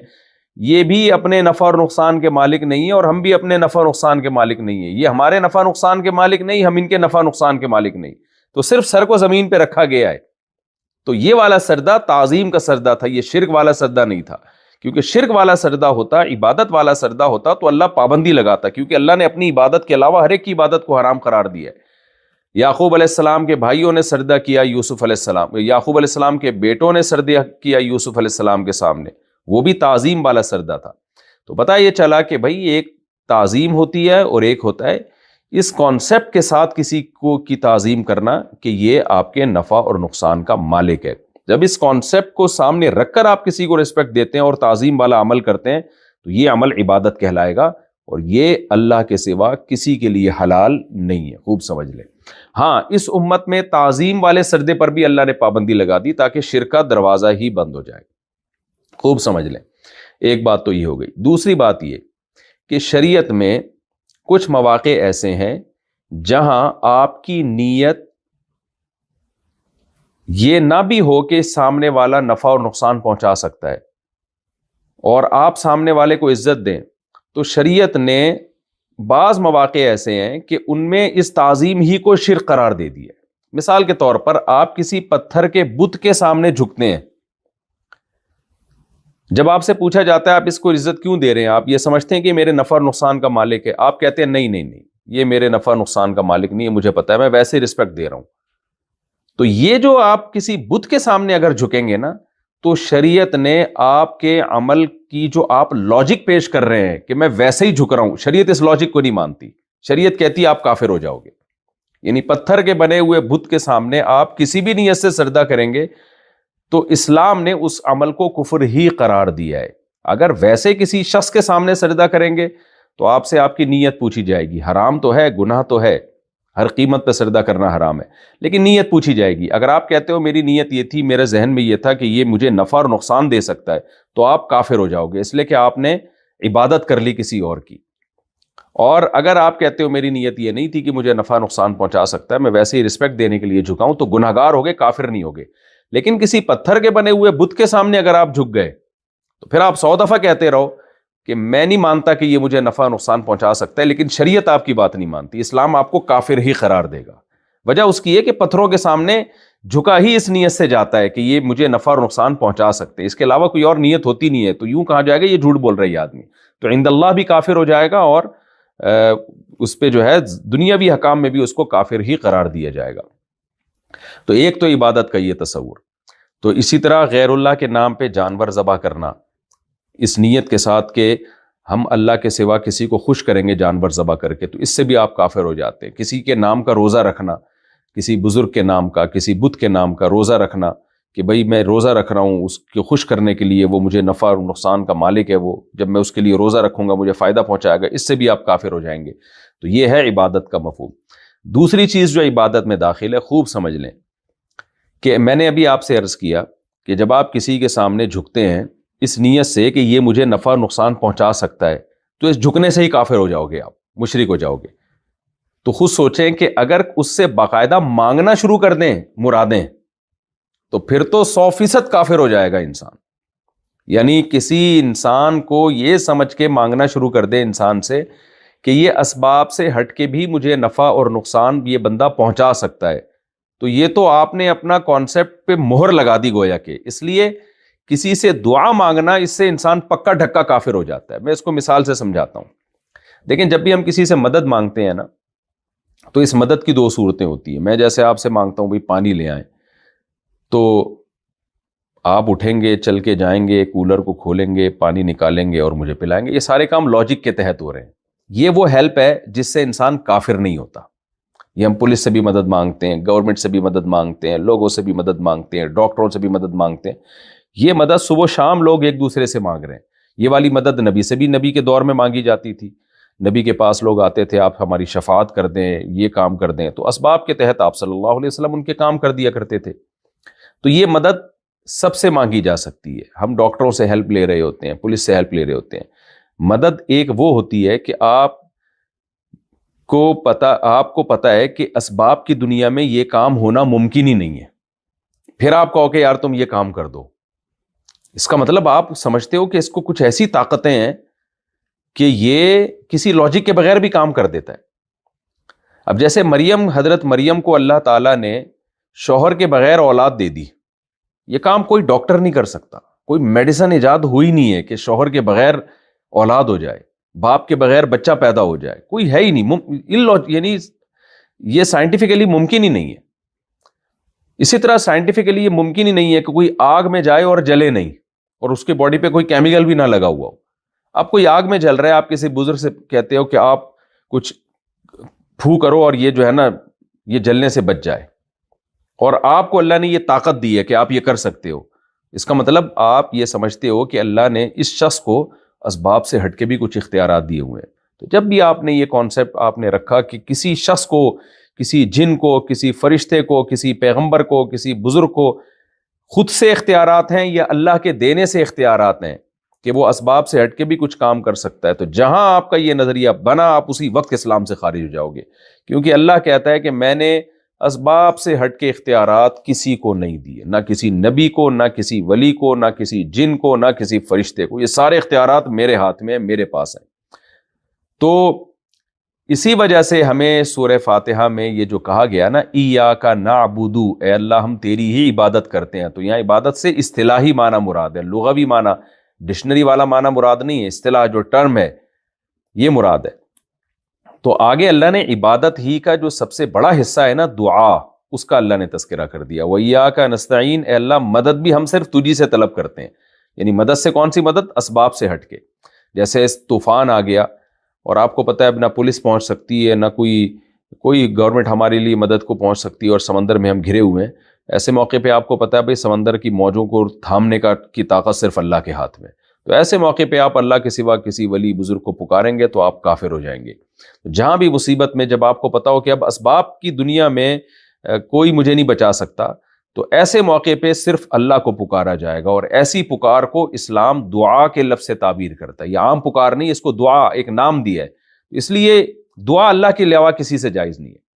یہ بھی اپنے نفع اور نقصان کے مالک نہیں ہے اور ہم بھی اپنے نفع اور نقصان کے مالک نہیں ہیں. یہ ہمارے نفع نقصان کے مالک نہیں، ہم ان کے نفع نقصان کے مالک نہیں. تو صرف سر کو زمین پہ رکھا گیا ہے. تو یہ والا سجدہ تعظیم کا سجدہ تھا، یہ شرک والا سجدہ نہیں تھا. کیونکہ شرک والا سجدہ ہوتا، عبادت والا سجدہ ہوتا تو اللہ پابندی لگاتا، کیونکہ اللہ نے اپنی عبادت کے علاوہ ہر ایک کی عبادت کو حرام قرار دیا ہے. یعقوب علیہ السلام کے بھائیوں نے سجدہ کیا یوسف علیہ السلام، یعقوب علیہ السلام کے بیٹوں نے سجدہ کیا یوسف علیہ السلام کے سامنے، وہ بھی تعظیم والا سجدہ تھا. تو پتہ یہ چلا کہ بھائی ایک تعظیم ہوتی ہے اور ایک ہوتا ہے اس کانسیپٹ کے ساتھ کسی کو کی تعظیم کرنا کہ یہ آپ کے نفع اور نقصان کا مالک ہے. جب اس کانسیپٹ کو سامنے رکھ کر آپ کسی کو رسپیکٹ دیتے ہیں اور تعظیم والا عمل کرتے ہیں تو یہ عمل عبادت کہلائے گا، اور یہ اللہ کے سوا کسی کے لیے حلال نہیں ہے، خوب سمجھ لیں۔ ہاں، اس امت میں تعظیم والے سجدے پر بھی اللہ نے پابندی لگا دی تاکہ شرک کا دروازہ ہی بند ہو جائے، خوب سمجھ لیں۔ ایک بات تو یہ ہو گئی۔ دوسری بات یہ کہ شریعت میں کچھ مواقع ایسے ہیں جہاں آپ کی نیت یہ نہ بھی ہو کہ سامنے والا نفع اور نقصان پہنچا سکتا ہے، اور آپ سامنے والے کو عزت دیں، تو شریعت نے بعض مواقع ایسے ہیں کہ ان میں اس تعظیم ہی کو شرک قرار دے دیا ہے۔ مثال کے طور پر آپ کسی پتھر کے بت کے سامنے جھکتے ہیں، جب آپ سے پوچھا جاتا ہے آپ اس کو عزت کیوں دے رہے ہیں، آپ یہ سمجھتے ہیں کہ میرے نفع اور نقصان کا مالک ہے، آپ کہتے ہیں نہیں نہیں نہیں، یہ میرے نفع نقصان کا مالک نہیں ہے، مجھے پتا ہے، میں ویسے رسپیکٹ دے رہا ہوں۔ تو یہ جو آپ کسی بت کے سامنے اگر جھکیں گے نا، تو شریعت نے آپ کے عمل کی جو آپ لاجک پیش کر رہے ہیں کہ میں ویسے ہی جھک رہا ہوں، شریعت اس لاجک کو نہیں مانتی۔ شریعت کہتی ہے آپ کافر ہو جاؤ گے، یعنی پتھر کے بنے ہوئے بت کے سامنے آپ کسی بھی نیت سے سجدہ کریں گے تو اسلام نے اس عمل کو کفر ہی قرار دیا ہے۔ اگر ویسے کسی شخص کے سامنے سجدہ کریں گے تو آپ سے آپ کی نیت پوچھی جائے گی، حرام تو ہے، گناہ تو ہے، ہر قیمت پہ سجدہ کرنا حرام ہے، لیکن نیت پوچھی جائے گی۔ اگر آپ کہتے ہو میری نیت یہ تھی، میرے ذہن میں یہ تھا کہ یہ مجھے نفع اور نقصان دے سکتا ہے، تو آپ کافر ہو جاؤ گے، اس لیے کہ آپ نے عبادت کر لی کسی اور کی۔ اور اگر آپ کہتے ہو میری نیت یہ نہیں تھی کہ مجھے نفع نقصان پہنچا سکتا ہے، میں ویسے ہی رسپیکٹ دینے کے لیے جھکا ہوں، تو گناہ گار ہوگے، کافر نہیں ہوگے۔ لیکن کسی پتھر کے بنے ہوئے بت کے سامنے اگر آپ جھک گئے تو پھر آپ 100 دفعہ کہتے رہو کہ میں نہیں مانتا کہ یہ مجھے نفع نقصان پہنچا سکتا ہے، لیکن شریعت آپ کی بات نہیں مانتی، اسلام آپ کو کافر ہی قرار دے گا۔ وجہ اس کی ہے کہ پتھروں کے سامنے جھکا ہی اس نیت سے جاتا ہے کہ یہ مجھے نفع اور نقصان پہنچا سکتے ہیں، اس کے علاوہ کوئی اور نیت ہوتی نہیں ہے، تو یوں کہا جائے گا یہ جھوٹ بول رہا ہے یہ آدمی، تو عند اللہ بھی کافر ہو جائے گا، اور اس پہ جو ہے دنیاوی حکام میں بھی اس کو کافر ہی قرار دیا جائے گا۔ تو ایک تو عبادت کا یہ تصور۔ تو اسی طرح غیر اللہ کے نام پہ جانور ذبح کرنا، اس نیت کے ساتھ کہ ہم اللہ کے سوا کسی کو خوش کریں گے جانور ذبح کر کے، تو اس سے بھی آپ کافر ہو جاتے ہیں۔ کسی کے نام کا روزہ رکھنا، کسی بزرگ کے نام کا، کسی بت کے نام کا روزہ رکھنا کہ بھئی میں روزہ رکھ رہا ہوں اس کو خوش کرنے کے لیے، وہ مجھے نفع اور نقصان کا مالک ہے، وہ جب میں اس کے لیے روزہ رکھوں گا مجھے فائدہ پہنچائے گا، اس سے بھی آپ کافر ہو جائیں گے۔ تو یہ ہے عبادت کا مفہوم۔ دوسری چیز جو عبادت میں داخل ہے، خوب سمجھ لیں کہ میں نے ابھی آپ سے عرض کیا کہ جب آپ کسی کے سامنے جھکتے ہیں اس نیت سے کہ یہ مجھے نفع نقصان پہنچا سکتا ہے، تو اس جھکنے سے ہی کافر ہو جاؤ گے، آپ مشرک ہو جاؤ گے۔ تو خود سوچیں کہ اگر اس سے باقاعدہ مانگنا شروع کر دیں مرادیں، تو پھر تو 100% کافر ہو جائے گا انسان۔ یعنی کسی انسان کو یہ سمجھ کے مانگنا شروع کر دے انسان سے کہ یہ اسباب سے ہٹ کے بھی مجھے نفع اور نقصان یہ بندہ پہنچا سکتا ہے، تو یہ تو آپ نے اپنا کانسیپٹ پہ مہر لگا دی گویا کہ۔ اس لیے کسی سے دعا مانگنا، اس سے انسان پکا ڈھکا کافر ہو جاتا ہے۔ میں اس کو مثال سے سمجھاتا ہوں۔ دیکھیں، جب بھی ہم کسی سے مدد مانگتے ہیں نا، تو اس مدد کی 2 صورتیں ہوتی ہیں۔ میں جیسے آپ سے مانگتا ہوں بھائی پانی لے آئیں، تو آپ اٹھیں گے، چل کے جائیں گے، کولر کو کھولیں گے، پانی نکالیں گے اور مجھے پلائیں گے۔ یہ سارے کام لاجک کے تحت ہو رہے ہیں۔ یہ وہ ہیلپ ہے جس سے انسان کافر نہیں ہوتا۔ یہ ہم پولیس سے بھی مدد مانگتے ہیں، گورنمنٹ سے بھی مدد مانگتے ہیں، لوگوں سے بھی مدد مانگتے ہیں، ڈاکٹروں سے بھی مدد مانگتے ہیں۔ یہ مدد صبح و شام لوگ ایک دوسرے سے مانگ رہے ہیں۔ یہ والی مدد نبی سے بھی نبی کے دور میں مانگی جاتی تھی۔ نبی کے پاس لوگ آتے تھے، آپ ہماری شفاعت کر دیں، یہ کام کر دیں، تو اسباب کے تحت آپ صلی اللہ علیہ وسلم ان کے کام کر دیا کرتے تھے۔ تو یہ مدد سب سے مانگی جا سکتی ہے۔ ہم ڈاکٹروں سے ہیلپ لے رہے ہوتے ہیں، پولیس سے ہیلپ لے رہے ہوتے ہیں۔ مدد ایک وہ ہوتی ہے کہ آپ کو پتا ہے کہ اسباب کی دنیا میں یہ کام ہونا ممکن ہی نہیں ہے، پھر آپ کہو کہ یار تم یہ کام کر دو۔ اس کا مطلب آپ سمجھتے ہو کہ اس کو کچھ ایسی طاقتیں ہیں کہ یہ کسی لاجک کے بغیر بھی کام کر دیتا ہے۔ اب جیسے حضرت مریم کو اللہ تعالیٰ نے شوہر کے بغیر اولاد دے دی، یہ کام کوئی ڈاکٹر نہیں کر سکتا، کوئی میڈیسن ایجاد ہوئی نہیں ہے کہ شوہر کے بغیر اولاد ہو جائے، باپ کے بغیر بچہ پیدا ہو جائے، کوئی ہے ہی نہیں، یعنی یہ سائنٹیفکلی ممکن ہی نہیں ہے۔ اسی طرح سائنٹیفکلی یہ ممکن ہی نہیں ہے کہ کوئی آگ میں جائے اور جلے نہیں، اور اس کے باڈی پہ کوئی کیمیکل بھی نہ لگا ہوا ہو۔ آپ کوئی آگ میں جل رہا ہے، آپ کسی بزرگ سے کہتے ہو کہ آپ کچھ پھو کرو اور یہ جو ہے نا یہ جلنے سے بچ جائے، اور آپ کو اللہ نے یہ طاقت دی ہے کہ آپ یہ کر سکتے ہو، اس کا مطلب آپ یہ سمجھتے ہو کہ اللہ نے اس شخص کو اسباب سے ہٹ کے بھی کچھ اختیارات دیے ہوئے ہیں۔ تو جب بھی آپ نے یہ کانسیپٹ آپ نے رکھا کہ کسی شخص کو، کسی جن کو، کسی فرشتے کو، کسی پیغمبر کو، کسی بزرگ کو خود سے اختیارات ہیں یا اللہ کے دینے سے اختیارات ہیں کہ وہ اسباب سے ہٹ کے بھی کچھ کام کر سکتا ہے، تو جہاں آپ کا یہ نظریہ بنا آپ اسی وقت اسلام سے خارج ہو جاؤ گے، کیونکہ اللہ کہتا ہے کہ میں نے اسباب سے ہٹ کے اختیارات کسی کو نہیں دیے، نہ کسی نبی کو، نہ کسی ولی کو، نہ کسی جن کو، نہ کسی فرشتے کو، یہ سارے اختیارات میرے ہاتھ میں، میرے پاس ہیں۔ تو اسی وجہ سے ہمیں سورہ فاتحہ میں یہ جو کہا گیا نا ایاک نعبد، اے اللہ ہم تیری ہی عبادت کرتے ہیں، تو یہاں عبادت سے اصطلاحی معنی مراد ہے، لغوی معنی، ڈکشنری والا معنی مراد نہیں ہے، اصطلاح جو ٹرم ہے یہ مراد ہے۔ تو آگے اللہ نے عبادت ہی کا جو سب سے بڑا حصہ ہے نا دعا، اس کا اللہ نے تذکرہ کر دیا، وَإِيَّاكَ نَسْتَعِينُ، اے اللہ مدد بھی ہم صرف تجھی سے طلب کرتے ہیں۔ یعنی مدد سے کون سی مدد؟ اسباب سے ہٹ کے، جیسے طوفان آ گیا اور آپ کو پتہ ہے اب نہ پولیس پہنچ سکتی ہے، نہ کوئی گورنمنٹ ہمارے لیے مدد کو پہنچ سکتی ہے، اور سمندر میں ہم گھرے ہوئے ہیں، ایسے موقع پہ آپ کو پتہ ہے بھائی سمندر کی موجوں کو تھامنے کی طاقت صرف اللہ کے ہاتھ میں، تو ایسے موقع پہ آپ اللہ کے سوا کسی ولی بزرگ کو پکاریں گے تو آپ کافر ہو جائیں گے۔ جہاں بھی مصیبت میں جب آپ کو پتہ ہو کہ اب اسباب کی دنیا میں کوئی مجھے نہیں بچا سکتا، تو ایسے موقع پہ صرف اللہ کو پکارا جائے گا، اور ایسی پکار کو اسلام دعا کے لفظ سے تعبیر کرتا ہے، یہ عام پکار نہیں، اس کو دعا ایک نام دیا ہے، اس لیے دعا اللہ کے علاوہ کسی سے جائز نہیں ہے۔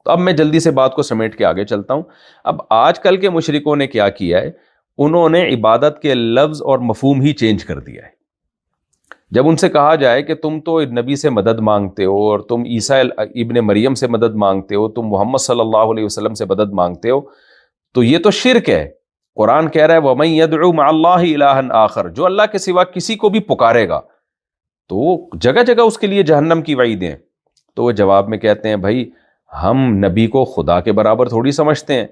تو اب میں جلدی سے بات کو سمیٹ کے آگے چلتا ہوں۔ اب آج کل کے مشرکوں نے کیا کیا ہے، انہوں نے عبادت کے لفظ اور مفہوم ہی چینج کر دیا ہے۔ جب ان سے کہا جائے کہ تم تو نبی سے مدد مانگتے ہو، اور تم عیسیٰ ابن مریم سے مدد مانگتے ہو، تم محمد صلی اللہ علیہ وسلم سے مدد مانگتے ہو، تو یہ تو شرک ہے۔ قرآن کہہ رہا ہے وَمَن يَدْعُ مَعَ اللَّهِ إِلَٰهًا آخر، جو اللہ کے سوا کسی کو بھی پکارے گا تو جگہ جگہ اس کے لیے جہنم کی وعیدیں ہیں۔ تو وہ جواب میں کہتے ہیں بھائی ہم نبی کو خدا کے برابر تھوڑی سمجھتے ہیں،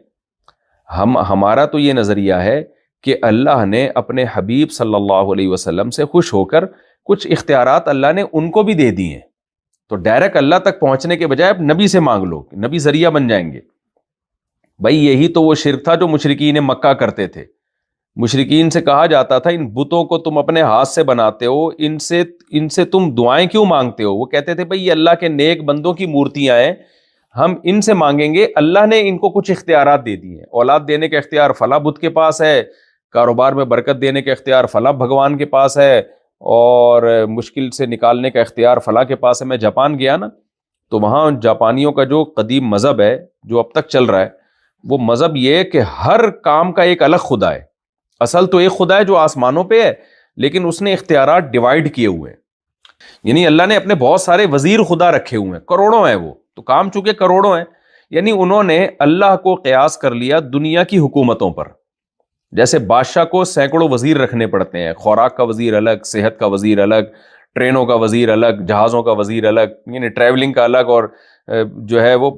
ہمارا تو یہ نظریہ ہے کہ اللہ نے اپنے حبیب صلی اللہ علیہ وسلم سے خوش ہو کر کچھ اختیارات اللہ نے ان کو بھی دے دی ہیں، تو ڈائریکٹ اللہ تک پہنچنے کے بجائے اب نبی سے مانگ لو، نبی ذریعہ بن جائیں گے۔ بھائی یہی تو وہ شرک تھا جو مشرکین مکہ کرتے تھے۔ مشرکین سے کہا جاتا تھا ان بتوں کو تم اپنے ہاتھ سے بناتے ہو، ان سے تم دعائیں کیوں مانگتے ہو؟ وہ کہتے تھے بھئی یہ اللہ کے نیک بندوں کی مورتیاں ہیں، ہم ان سے مانگیں گے، اللہ نے ان کو کچھ اختیارات دے دی ہیں، اولاد دینے کا اختیار فلاں بت کے پاس ہے، کاروبار میں برکت دینے کا اختیار فلاں بھگوان کے پاس ہے، اور مشکل سے نکالنے کا اختیار فلاں کے پاس ہے۔ میں جاپان گیا نا، تو وہاں جاپانیوں کا جو قدیم مذہب ہے جو اب تک چل رہا ہے، وہ مذہب یہ ہے کہ ہر کام کا ایک الگ خدا ہے۔ اصل تو ایک خدا ہے جو آسمانوں پہ ہے، لیکن اس نے اختیارات ڈیوائیڈ کیے ہوئے ہیں، یعنی اللہ نے اپنے بہت سارے وزیر خدا رکھے ہوئے ہیں، کروڑوں ہیں وہ، تو کام چونکہ کروڑوں ہیں، یعنی انہوں نے اللہ کو قیاس کر لیا دنیا کی حکومتوں پر۔ جیسے بادشاہ کو سینکڑوں وزیر رکھنے پڑتے ہیں، خوراک کا وزیر الگ، صحت کا وزیر الگ، ٹرینوں کا وزیر الگ، جہازوں کا وزیر الگ، یعنی ٹریولنگ کا الگ، اور جو ہے وہ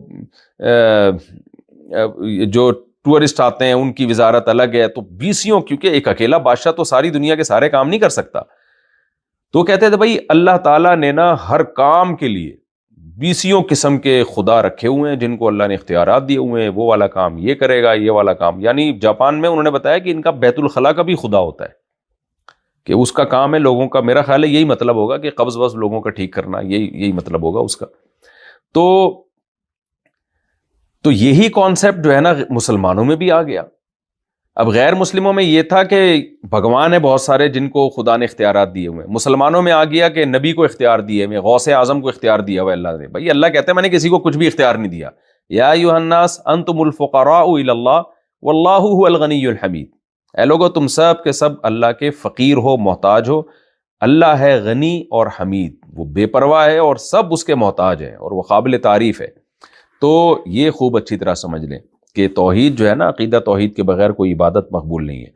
جو ٹورسٹ آتے ہیں ان کی وزارت الگ ہے۔ تو بیسیوں، کیونکہ ایک اکیلا بادشاہ تو ساری دنیا کے سارے کام نہیں کر سکتا، تو کہتے تھے بھائی اللہ تعالیٰ نے نا ہر کام کے لیے بیسیوں قسم کے خدا رکھے ہوئے ہیں جن کو اللہ نے اختیارات دیے ہوئے ہیں، وہ والا کام یہ کرے گا، یہ والا کام۔ یعنی جاپان میں انہوں نے بتایا کہ ان کا بیت الخلاء کا بھی خدا ہوتا ہے، کہ اس کا کام ہے لوگوں کا، میرا خیال ہے یہی مطلب ہوگا کہ قبض وض لوگوں کا ٹھیک کرنا، یہی مطلب ہوگا اس کا۔ تو یہی کانسیپٹ جو ہے نا مسلمانوں میں بھی آ گیا۔ اب غیر مسلموں میں یہ تھا کہ بھگوان ہیں بہت سارے جن کو خدا نے اختیارات دیے ہوئے ہیں، مسلمانوں میں آ گیا کہ نبی کو اختیار دیے ہوئے، غوث اعظم کو اختیار دیا ہوا اللہ نے۔ بھائی اللہ کہتے ہیں میں نے کسی کو کچھ بھی اختیار نہیں دیا، یا ایھا الناس انتم الفقراء الی اللہ واللہ هو الغنی الحمید، اے لوگو تم سب کے سب اللہ کے فقیر ہو، محتاج ہو، اللہ ہے غنی اور حمید، وہ بے پرواہ ہے اور سب اس کے محتاج ہیں اور وہ قابل تعریف ہے۔ تو یہ خوب اچھی طرح سمجھ لیں کہ توحید جو ہے نا، عقیدہ توحید کے بغیر کوئی عبادت مقبول نہیں ہے۔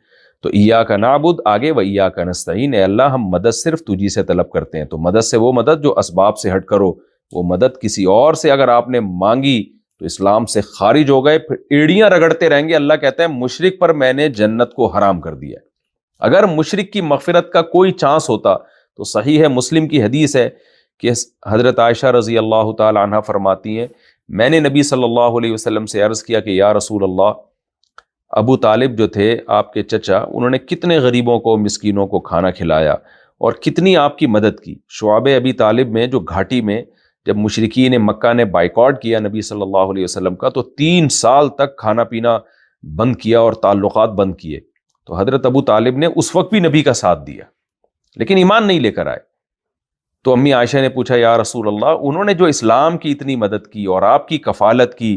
تو ایاک نعبد آگے و ایاک نستعین، اے اللہ ہم مدد صرف تجھی سے طلب کرتے ہیں۔ تو مدد سے وہ مدد جو اسباب سے ہٹ کرو، وہ مدد کسی اور سے اگر آپ نے مانگی تو اسلام سے خارج ہو گئے، پھر ایڑیاں رگڑتے رہیں گے۔ اللہ کہتا ہے مشرک پر میں نے جنت کو حرام کر دیا ہے۔ اگر مشرک کی مغفرت کا کوئی چانس ہوتا تو صحیح ہے، مسلم کی حدیث ہے کہ حضرت عائشہ رضی اللہ تعالی عنہ فرماتی ہیں میں نے نبی صلی اللہ علیہ وسلم سے عرض کیا کہ یا رسول اللہ، ابو طالب جو تھے آپ کے چچا، انہوں نے کتنے غریبوں کو، مسکینوں کو کھانا کھلایا، اور کتنی آپ کی مدد کی. شعب ابی طالب میں جو گھاٹی میں جب مشرکین مکہ نے بائیکاٹ کیا نبی صلی اللہ علیہ وسلم کا، تو 3 سال تک کھانا پینا بند کیا اور تعلقات بند کیے. تو حضرت ابو طالب نے اس وقت بھی نبی کا ساتھ دیا، لیکن ایمان نہیں لے کر آئے. تو امی عائشہ نے پوچھا یا رسول اللہ، انہوں نے جو اسلام کی اتنی مدد کی اور آپ کی کفالت کی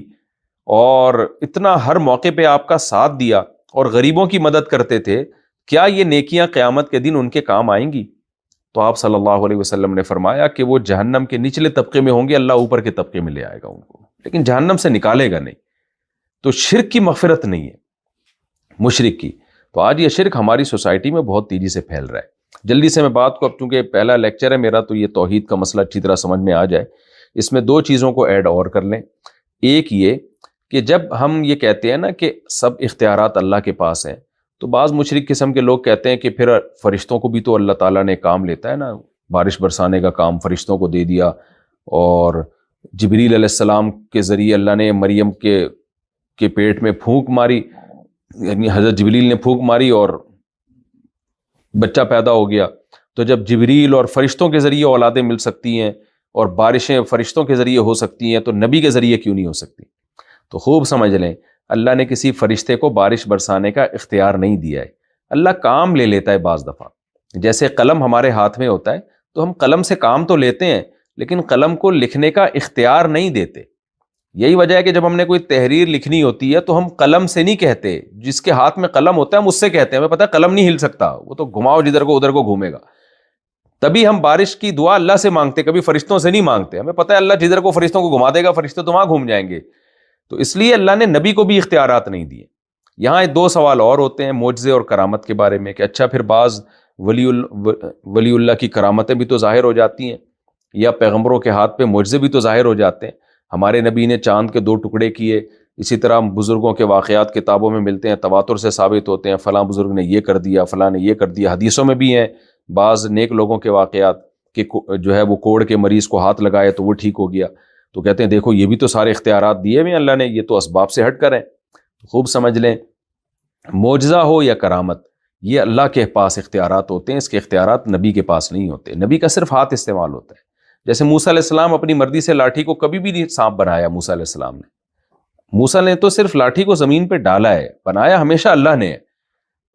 اور اتنا ہر موقع پہ آپ کا ساتھ دیا اور غریبوں کی مدد کرتے تھے، کیا یہ نیکیاں قیامت کے دن ان کے کام آئیں گی؟ تو آپ صلی اللہ علیہ وسلم نے فرمایا کہ وہ جہنم کے نچلے طبقے میں ہوں گے، اللہ اوپر کے طبقے میں لے آئے گا ان کو، لیکن جہنم سے نکالے گا نہیں. تو شرک کی مغفرت نہیں ہے مشرک کی. تو آج یہ شرک ہماری سوسائٹی میں بہت تیزی سے پھیل رہا ہے. جلدی سے میں بات کو، اب چونکہ پہلا لیکچر ہے میرا تو یہ توحید کا مسئلہ اچھی طرح سمجھ میں آ جائے، اس میں 2 چیزوں کو ایڈ اور کر لیں. ایک یہ کہ جب ہم یہ کہتے ہیں نا کہ سب اختیارات اللہ کے پاس ہیں، تو بعض مشرک قسم کے لوگ کہتے ہیں کہ پھر فرشتوں کو بھی تو اللہ تعالیٰ نے کام لیتا ہے نا، بارش برسانے کا کام فرشتوں کو دے دیا، اور جبریل علیہ السلام کے ذریعے اللہ نے مریم کے پیٹ میں پھونک ماری، یعنی حضرت جبریل نے پھونک ماری اور بچہ پیدا ہو گیا. تو جب جبریل اور فرشتوں کے ذریعے اولادیں مل سکتی ہیں اور بارشیں فرشتوں کے ذریعے ہو سکتی ہیں، تو نبی کے ذریعے کیوں نہیں ہو سکتی؟ تو خوب سمجھ لیں، اللہ نے کسی فرشتے کو بارش برسانے کا اختیار نہیں دیا ہے. اللہ کام لے لیتا ہے بعض دفعہ. جیسے قلم ہمارے ہاتھ میں ہوتا ہے تو ہم قلم سے کام تو لیتے ہیں، لیکن قلم کو لکھنے کا اختیار نہیں دیتے. یہی وجہ ہے کہ جب ہم نے کوئی تحریر لکھنی ہوتی ہے تو ہم قلم سے نہیں کہتے، جس کے ہاتھ میں قلم ہوتا ہے ہم اس سے کہتے ہیں. ہمیں پتہ ہے قلم نہیں ہل سکتا، وہ تو گھماؤ جدھر کو ادھر کو گھومے گا. تبھی ہم بارش کی دعا اللہ سے مانگتے، کبھی فرشتوں سے نہیں مانگتے. ہمیں پتہ ہے اللہ جدھر کو فرشتوں کو گھما دے گا، فرشتے تو وہاں گھوم جائیں گے. تو اس لیے اللہ نے نبی کو بھی اختیارات نہیں دیے. یہاں 2 سوال اور ہوتے ہیں معجزے اور کرامت کے بارے میں، کہ اچھا پھر بعض ولی اللہ کی کرامتیں بھی تو ظاہر ہو جاتی ہیں، یا پیغمبروں کے ہاتھ پہ معجزے بھی تو ظاہر ہو جاتے ہیں. ہمارے نبی نے چاند کے 2 ٹکڑے کیے، اسی طرح بزرگوں کے واقعات کتابوں میں ملتے ہیں، تواتر سے ثابت ہوتے ہیں، فلاں بزرگ نے یہ کر دیا، فلاں نے یہ کر دیا. حدیثوں میں بھی ہیں بعض نیک لوگوں کے واقعات کہ جو ہے وہ کوڑ کے مریض کو ہاتھ لگائے تو وہ ٹھیک ہو گیا. تو کہتے ہیں دیکھو یہ بھی تو سارے اختیارات دیے ہوئے اللہ نے، یہ تو اسباب سے ہٹ کر ہیں. خوب سمجھ لیں، معجزہ ہو یا کرامت، یہ اللہ کے پاس اختیارات ہوتے ہیں، اس کے اختیارات نبی کے پاس نہیں ہوتے. نبی کا صرف ہاتھ استعمال ہوتا ہے. جیسے موسیٰ علیہ السلام اپنی مرضی سے لاٹھی کو کبھی بھی نہیں سانپ بنایا. موسیٰ علیہ السلام نے، موسیٰ نے تو صرف لاٹھی کو زمین پہ ڈالا ہے، بنایا ہمیشہ اللہ نے ہے.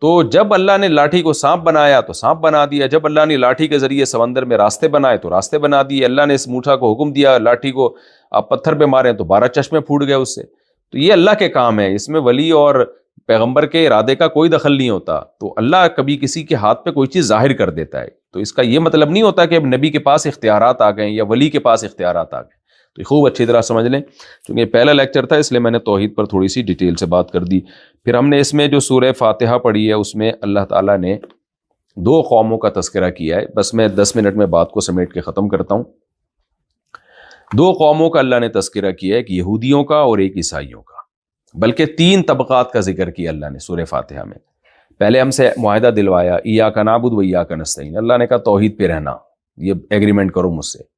تو جب اللہ نے لاٹھی کو سانپ بنایا تو سانپ بنا دیا، جب اللہ نے لاٹھی کے ذریعے سمندر میں راستے بنائے تو راستے بنا دیے. اللہ نے اس موسیٰ کو حکم دیا لاٹھی کو آپ پتھر پہ ماریں تو 12 چشمے پھوٹ گئے اس سے. تو یہ اللہ کے کام ہے، اس میں ولی اور پیغمبر کے ارادے کا کوئی دخل نہیں ہوتا. تو اللہ کبھی کسی کے ہاتھ پہ کوئی چیز ظاہر کر دیتا ہے، تو اس کا یہ مطلب نہیں ہوتا کہ اب نبی کے پاس اختیارات آ گئے یا ولی کے پاس اختیارات آ گئے. تو خوب اچھی طرح سمجھ لیں، چونکہ پہلا لیکچر تھا اس لیے میں نے توحید پر تھوڑی سی ڈیٹیل سے بات کر دی. پھر ہم نے اس میں جو سورہ فاتحہ پڑھی ہے اس میں اللہ تعالیٰ نے 2 قوموں کا تذکرہ کیا ہے. بس میں 10 منٹ میں بات کو سمیٹ کے ختم کرتا ہوں. 2 قوموں کا اللہ نے تذکرہ کیا ہے، ایک یہودیوں کا اور ایک عیسائیوں کا، بلکہ 3 طبقات کا ذکر کیا اللہ نے سورہ فاتحہ میں. پہلے ہم سے معاہدہ دلوایا، ایاک نعبد و ایاک نستعین. اللہ نے کہا توحید پہ رہنا، یہ ایگریمنٹ کرو مجھ سے،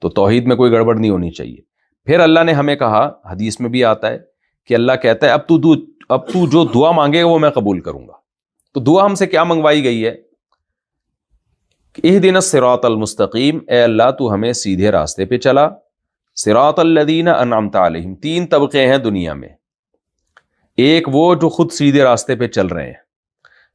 تو توحید میں کوئی گڑبڑ نہیں ہونی چاہیے. پھر اللہ نے ہمیں کہا، حدیث میں بھی آتا ہے کہ اللہ کہتا ہے اب تو جو دعا مانگے گا وہ میں قبول کروں گا. تو دعا ہم سے کیا منگوائی گئی ہے؟ اہدنا الصراط المستقیم، اے اللہ تو ہمیں سیدھے راستے پہ چلا. صراط الذین انعمت علیہم، 3 طبقے ہیں دنیا میں. ایک وہ جو خود سیدھے راستے پہ چل رہے ہیں،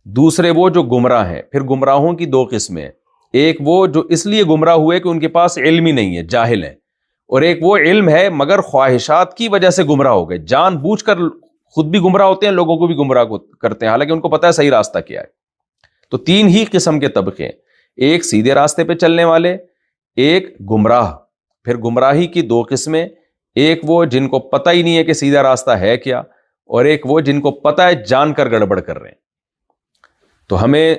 دوسرے وہ جو گمراہ ہیں. پھر گمراہوں کی 2 قسمیں، ایک وہ جو اس لیے گمراہ ہوئے کہ ان کے پاس علم ہی نہیں ہے، جاہل ہیں، اور ایک وہ علم ہے مگر خواہشات کی وجہ سے گمراہ ہو گئے، جان بوجھ کر خود بھی گمراہ ہوتے ہیں، لوگوں کو بھی گمراہ کرتے ہیں، حالانکہ ان کو پتہ ہے صحیح راستہ کیا ہے. تو 3 ہی قسم کے طبقے ہیں، ایک سیدھے راستے پہ چلنے والے، ایک گمراہ. پھر گمراہی کی 2 قسمیں، ایک وہ جن کو پتہ ہی نہیں ہے کہ سیدھا راستہ ہے کیا، اور ایک وہ جن کو پتہ ہے جان کر گڑبڑ کر رہے ہیں. تو ہمیں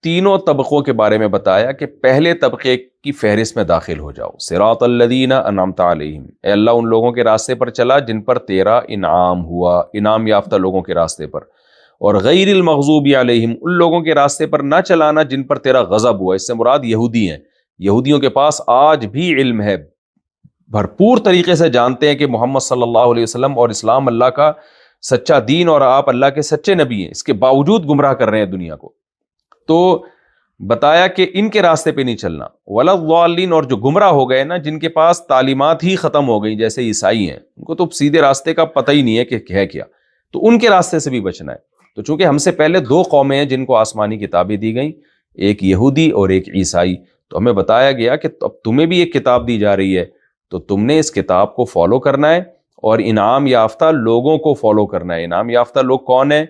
تینوں طبقوں کے بارے میں بتایا کہ پہلے طبقے کی فہرست میں داخل ہو جاؤ. صراط الذین انعمت علیہم، اے اللہ ان لوگوں کے راستے پر چلا جن پر تیرا انعام ہوا، انعام یافتہ لوگوں کے راستے پر. اور غیر المغضوب علیہم، ان لوگوں کے راستے پر نہ چلانا جن پر تیرا غضب ہوا. اس سے مراد یہودی ہیں. یہودیوں کے پاس آج بھی علم ہے، بھرپور طریقے سے جانتے ہیں کہ محمد صلی اللہ علیہ وسلم اور اسلام اللہ کا سچا دین اور آپ اللہ کے سچے نبی ہیں، اس کے باوجود گمراہ کر رہے ہیں دنیا کو. تو بتایا کہ ان کے راستے پہ نہیں چلنا، ولا الضالین، اور جو گمراہ ہو گئے نا، جن کے پاس تعلیمات ہی ختم ہو گئی، جیسے عیسائی ہیں، ان کو تو سیدھے راستے کا پتہ ہی نہیں ہے کہ ہے کیا، تو ان کے راستے سے بھی بچنا ہے۔ تو چونکہ ہم سے پہلے دو قومیں ہیں جن کو آسمانی کتابیں دی گئیں، ایک یہودی اور ایک عیسائی، تو ہمیں بتایا گیا کہ اب تمہیں بھی ایک کتاب دی جا رہی ہے، تو تم نے اس کتاب کو فالو کرنا ہے، اور انعام یافتہ لوگوں کو فالو کرنا ہے۔ انعام یافتہ لوگ کون ہیں؟